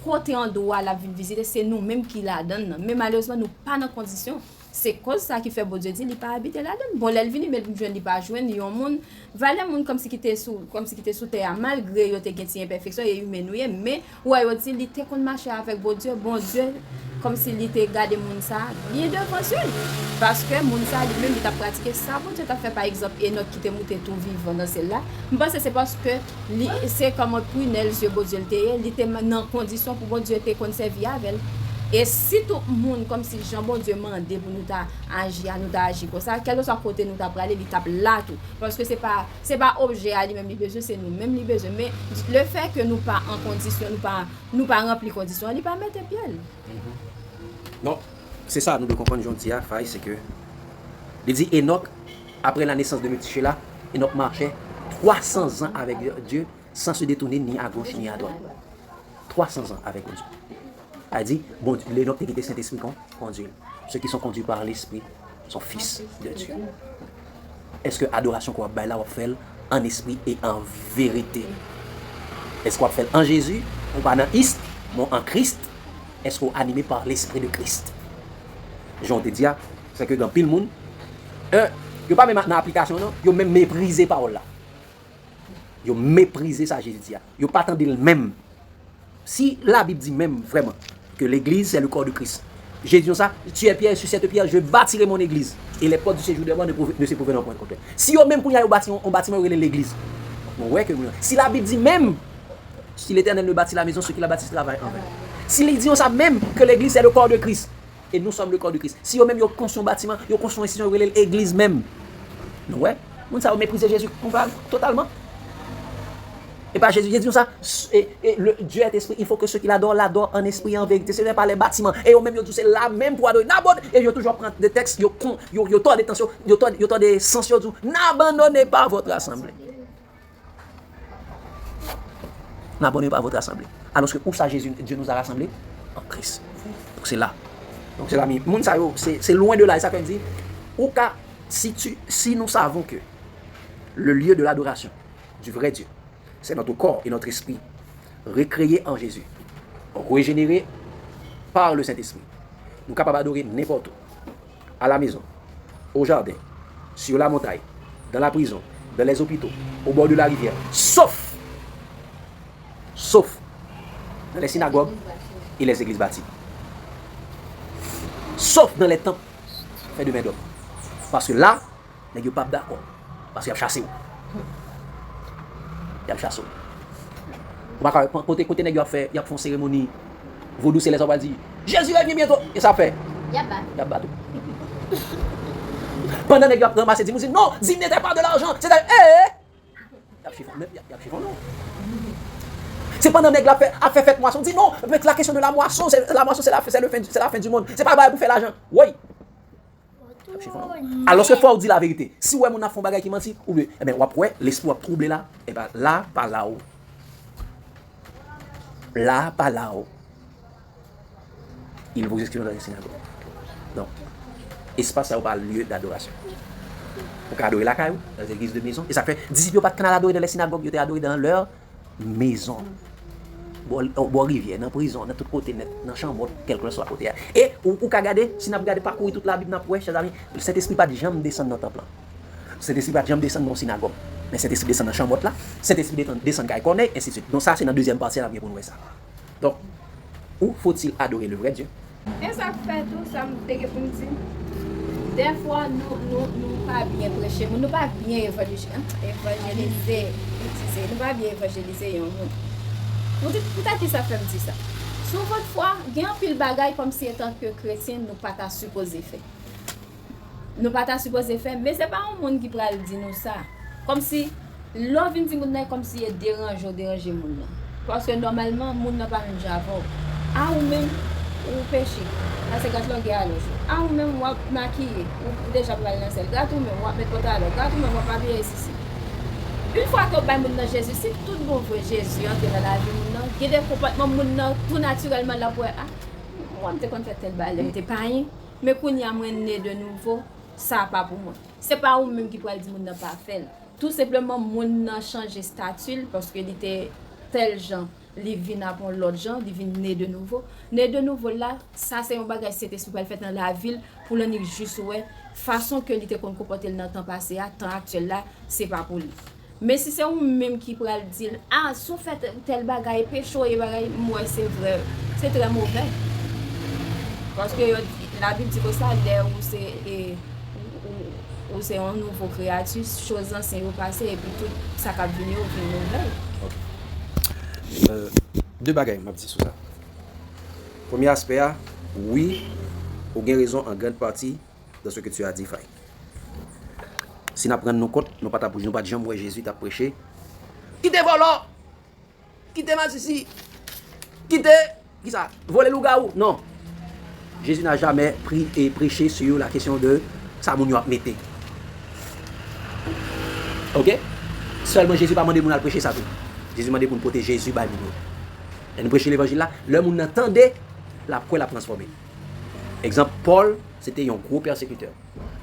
côté en droit la venir visiter, c'est nous même qui la donne. Mais malheureusement nous pas dans condition. C'est cause ça qui fait bon Dieu dit il pas habiter là-dedans. Bon elle vient mais je ne pas joindre yon monde valait monde comme si qui était sous terre malgré yo te gen imperfection et humain mais ouais yo dit il était qu'on marcher avec bon Dieu comme s'il était gardé moun ça bien devant Dieu parce que moun ça lui-même il t'a pratiqué ça bon Dieu t'a fait par exemple Enoch qui était monté tout vivant dans celle-là. Je pense que c'est parce que c'est comme un prunelle sur bon Dieu il était dans condition pour bon Dieu te conserver avec. Et si tout le monde, comme si Jean bon Dieu mandé pour nous agir comme ça, quel que soit côté nous t'a parlé, il tape là tout. Parce que c'est pas objet à lui-même, besoin, c'est nous-mêmes les besoins. Mais le fait que nous pas en condition, nous pas rempli condition, il pas mettre pied. Non, c'est ça, nous devons comprendre aujourd'hui, Faye, c'est que, il dit Enoch, après la naissance de Métushélah, Enoch marchait 300 ans avec Dieu sans se détourner ni à gauche ni à droite. 300 ans avec Dieu. A dit, bon, l'Enoch qui était Saint-Esprit conduit. Ceux qui sont conduits par l'Esprit sont fils de Dieu. Est-ce que l'adoration qu'on va là, on fait en esprit et en vérité? Est-ce qu'on va faire en Jésus, ou pas en Christ, mais en Christ? Est-ce qu'on est animé par l'Esprit de Christ? J'en te dis, c'est que dans pile monde, il pas même dans l'application, non, il même méprisé parole là. Il méprisé ça, Jésus dit. Il pas attendu le même. Si la Bible dit même vraiment que l'église c'est le corps de Christ, Jésus dit ça, tu es pierre, sur cette pierre, je bâtirai mon église. Et les portes du séjour de mort ne se pouvaient point contre. Si vous même pour y aller au bâtiment, l'église. Ouais, que si la Bible dit même, si l'Éternel ne bâtit la maison, ceux qui la bâtissent travaillent en vain. Si il dit ça même que l'église c'est le corps de Christ, et nous sommes le corps de Christ. Si vous même vous construisez un bâtiment, vous construisez l'église même. Ouais, vous savez mépriser Jésus totalement. Et pas Jésus dit ça, le Dieu est esprit, il faut que ceux qui l'adorent en esprit et en vérité. Ce n'est pas les bâtiments. Et eux même ils c'est là même pour adorer. Et ils toujours prendre des textes, ils tordent des tensions, ils tordent des sens, n'abandonnez pas votre assemblée. N'abandonnez pas votre assemblée. Alors que où ça Jésus, Dieu nous a rassemblés? En Christ. Donc c'est là. Donc c'est là, c'est loin de là. Et ça fait dire, au cas, si nous savons que le lieu de l'adoration du vrai Dieu, c'est notre corps et notre esprit recréés en Jésus, régénérés par le Saint-Esprit. Nous sommes capables d'adorer n'importe où, à la maison, au jardin, sur la montagne, dans la prison, dans les hôpitaux, au bord de la rivière, sauf dans les synagogues et les églises bâties. Sauf dans les temples faits de main d'homme. Parce que là, les gens ne sont pas d'accord. Parce qu'ils ont chassé. il y a chasse. Côté nèg y a fait une cérémonie vaudou céleste on va dire Jésus revient bientôt et ça fait Y a pas. Pendant nèg y a ramassé dit non, dis n'était pas de l'argent, c'est y a chiffon non. C'est pendant nèg a fait fête moisson dit non, mais la question de la moisson c'est la fin du monde. C'est pas pour faire l'argent. Oui. Alors que faut dire la vérité. Si ouais mon a font bagay qui menti ou bien eh ben ouais l'espoir troublé là et ben là pas là-haut. Là pas là-haut. Il vous exclut dans les synagogues. Donc espace ça pas lieu d'adoration. Pour adorer la caille dans les églises de maison et ça fait disciples pas canal adorer dans les synagogues, ils étaient adorés dans leur maison. Bon rivière dans prison dans tout côté net dans chambre quelque soit côté et ou ka regarder si n'a regarder parcourir toute la Bible n'a pour chers amis cet esprit pas de jamais descendre dans le temple cet esprit pas de jamais descendre dans synagogue mais cet esprit descend dans chambre là cet esprit descend gars connaît ainsi de suite donc ça c'est dans deuxième partie là bien pour nous ça donc où faut-il adorer le vrai Dieu et ça fait tout ça me dégue pour me dire des fois nous pas bien prêcher nous pas bien évangéliser nous pas bien évangéliser Vous dites ça fait me dire ça. Sur votre foi, il y a un pile bagaille comme si en tant que chrétien, nous pas ta supposé faire. Nous pas ta supposé faire, mais c'est pas un monde qui peut dire nous ça. Comme si l'on vient dire monde comme si il déranger monde. Parce que normalement monde n'a pas même avant. Ah ou même ou péché. Ah c'est gâte longue à l'autre. Ah ou même ou maquiller ou déjà pour aller dans celle. Gâte ou même ou mettre côté à l'autre. Gâte ou même ou pas bien ici. Une fois que vous avez Jésus, si tout le monde veut Jésus entre dans la vie, il y a des comportements tout naturellement là pour moi je fait tel balle, j'étais pas rien, mais quand il y a moins né de nouveau, ça pas pour moi. C'est pas vous même qui peut dire mon pas fait. Tout simplement mon a changé statut parce que il était tel genre, il vient pour l'autre genre, il vient né de nouveau. Né de nouveau là, ça c'est un bagage cet esprit fait dans la ville pour le juste ouais, façon que il était comporté dans le temps passé, à temps actuel là, c'est pas pour lui. Mais si c'est vous-même qui pourrait dire, ah, si vous faites tel bagaille, pécho et bagaille, moi c'est vrai, c'est très mauvais. Parce que la Bible dit que ça, l'air où c'est un nouveau créature, choses anciennes sont passées et puis tout ça va venir au nouvelle. Deux bagailles, m'a dit sur ça. Premier aspect, oui, vous avez raison en grande partie de ce que tu as dit, Faye. Si nous prenons nos comptes, nous pas nous pas jamais Jésus t'a prêché. Quittez volant. Quittez ici. Quittez qui ça? Voler loup-garou. Non. Jésus n'a jamais pris et prêché sur la question de ça moun yo a metté. OK? Seulement Jésus pas demandé moun à prêcher ça tout. Jésus demandé pour nous protéger Jésus ba nous. Et nous prêcher l'évangile là, le moun entendait la quoi la transformer. Exemple Paul, c'était un gros persécuteur.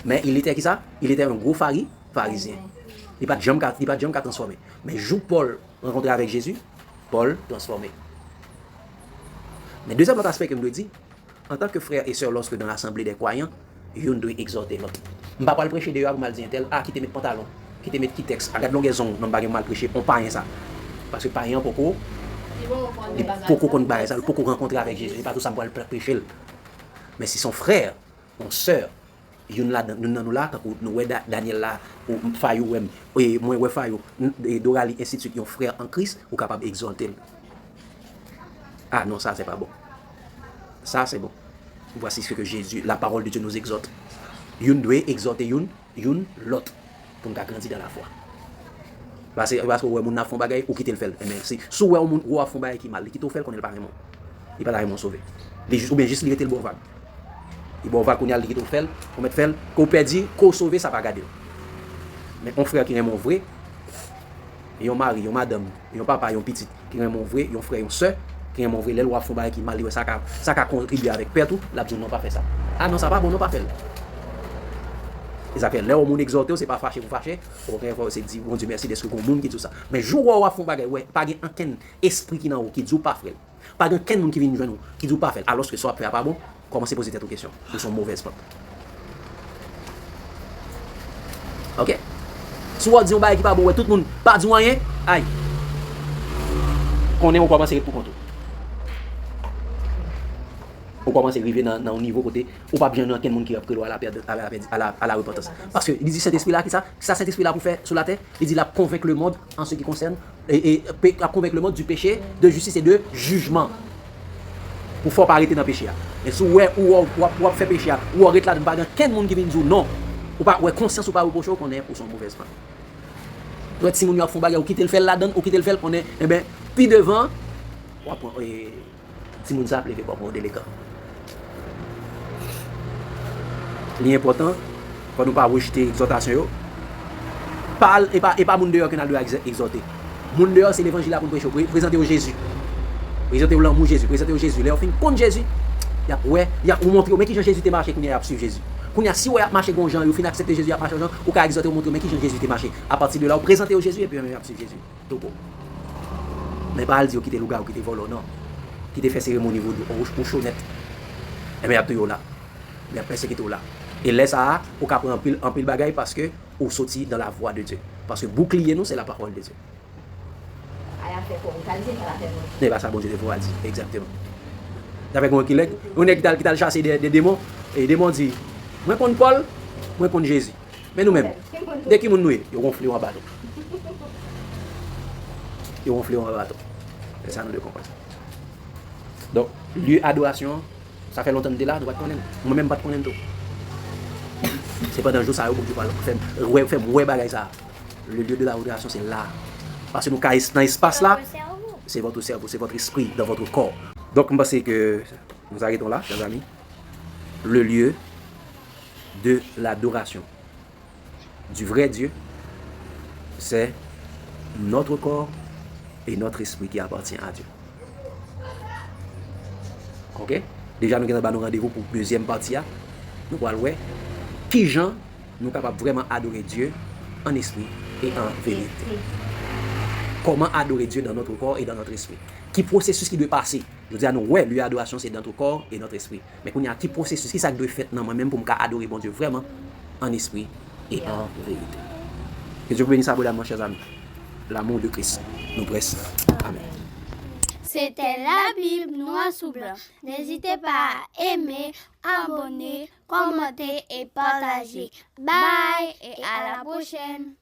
Mais il était qui ça? Il était un gros pharisien. Il pas jamais transformé. Mais jour Paul rencontré avec Jésus, Paul transformé. Mais deuxième aspect que je me dis, en tant que frère et sœur, lorsque dans l'assemblée des croyants, on doit exhorter l'autre. Je ne vais pas le prêcher de mal dire tel, qui te met pantalon, qui te met qui texte, à la longueur non pas mal prêcher, on pas rien ça. Parce que pas rien pourquoi qu'on baille ça, pourquoi rencontrer avec Jésus, pas tout ça pour le prêcher. Mais si son frère, mon sœur, nous là nous Daniel là ou Fayou et moi ouais Fayou et Dorali ainsi de suite, un frère en Christ ou capable d'exhorter. Ah non, ça c'est pas bon. Ça c'est bon. Voici ce que Jésus, la parole de Dieu nous exhorte. Nous doit exhorter l'autre pour nous grandir dans la foi. Parce que ouais mon a font bagaille ou quitter le faire. Mais si ouais mon ou a font bagaille qui mal, qui te fait qu'on est pas vraiment. Il pas vraiment sauvé. Ou bien juste il le bon vague. Il bon va qu'on y a liquide au fel, on met fel, qu'on perdit, qu'on sauver ça pas garder. Mais un frère qui est mon vrai, et un mari, un madame, un papa, un petit qui est mon vrai, un frère, une sœur qui est mon vrai, les lois font bail qui mal ça a contribué avec père tout, la dit non pas faire ça. Ah non ça pas bon non pas faire. Ils appellent là au monde exhorté, c'est pas fâché ou fâché, c'est dit bon Dieu merci d'être qu'on monde qui tout ça. Mais jour où on font bagarre ouais, pas aucun esprit qui dans qui dit pas frère. Pas aucun monde qui vient nous joindre qui dit pas faire alors que soit frère pas bon. Commencez à poser cette question. Ils sont mauvaises portes. OK? Si vous dites un bail qui pas bon, tout le monde pas dit rien, aïe. On est on commence pour compte. Ou commencer à arriver dans un niveau côté, ou pas bien dans quel monde qui a pris à la repentance. Parce que il dit cet esprit-là, qui ça cet esprit-là pour faire sur la terre, il dit la convaincre le monde en ce qui concerne, et convaincre le monde du péché, de justice et de jugement. Pour ne pas arrêter dans le péché. Et si vous faites péché, ou arrêtez là, il n'y a pas quel monde qui vient dire non, ou pas conscience ou pas reprocher qu'on est pour son mauvaise femme. Donc si vous faites bagarre, ou quittez le fait là-dedans, ou quittez le fait qu'on est, eh bien, puis devant, si vous s'appelez, vous pouvez prendre délicat. L'important, quand nous ne pas rejeter l'exhortation, parle et pas moun dehors qui n'a pas exhorter. Moun dehors, c'est l'évangile là pour prêcher, présenter au Jésus. Présenter au l'amour Jésus, présenter au Jésus. Là, on fait contre Jésus. Il y a montrer, mais qui Jésus te marché, qu'on y a suivre Jésus. Qu'on y a si on a marché con Jean, il faut accepter Jésus, a marché Jean, ou qu'à exhorter, montrer, mais qui Jésus te marché. À partir de là, on présenter au Jésus et puis on a suivre Jésus. Tout bon. Mais pas le dire qu'il te louga ou qu'il te vole, non. Qui te fait cérémonie au chaunette. Et bien, il y a là. Mais après, c'est qu'il est là. Et là, ça, on peut prendre un pile bagaille parce que on sortit dans la voie de Dieu. Parce que bouclier, nous, c'est la parole de Dieu. C'est pas ça, bon Dieu, il faut dire. Exactement. Avec un qui a chassé des démons, et les démons disent, moi contre Paul, moi contre Jésus. Mais nous-mêmes, dès qu'ils nous ils ronflent en bateau. Ils ronflent en bateau. C'est ça, nous devons comprendre. Donc, lieu adoration, ça fait longtemps que nous sommes là, nous ne connaissons pas. Moi-même, pas connaître tout. C'est pas dans le jour ça, le lieu de l'adoration, c'est là. Parce que nous, dans l'espace là, c'est votre cerveau, c'est votre esprit, dans votre corps. Donc, je pense que nous arrêtons là, chers amis. Le lieu de l'adoration du vrai Dieu, c'est notre corps et notre esprit qui appartient à Dieu. Ok? Déjà, nous avons un rendez-vous pour la deuxième partie. Nous allons voir qui gens nous sommes capables vraiment adorer Dieu en esprit et en vérité. Comment adorer Dieu dans notre corps et dans notre esprit. Qui processus qui doit passer. Je dis à nous, ouais, l'adoration c'est dans notre corps et notre esprit. Mais qu'on y a qui processus, qui ça doit faire dans moi-même pour me adorer mon Dieu vraiment en esprit et en vérité. Que Dieu vous bénisse abondamment, chers amis. L'amour de Christ nous presse. Amen. C'était la Bible noir sous blanc. N'hésitez pas à aimer, abonner, commenter et partager. Bye et à la prochaine.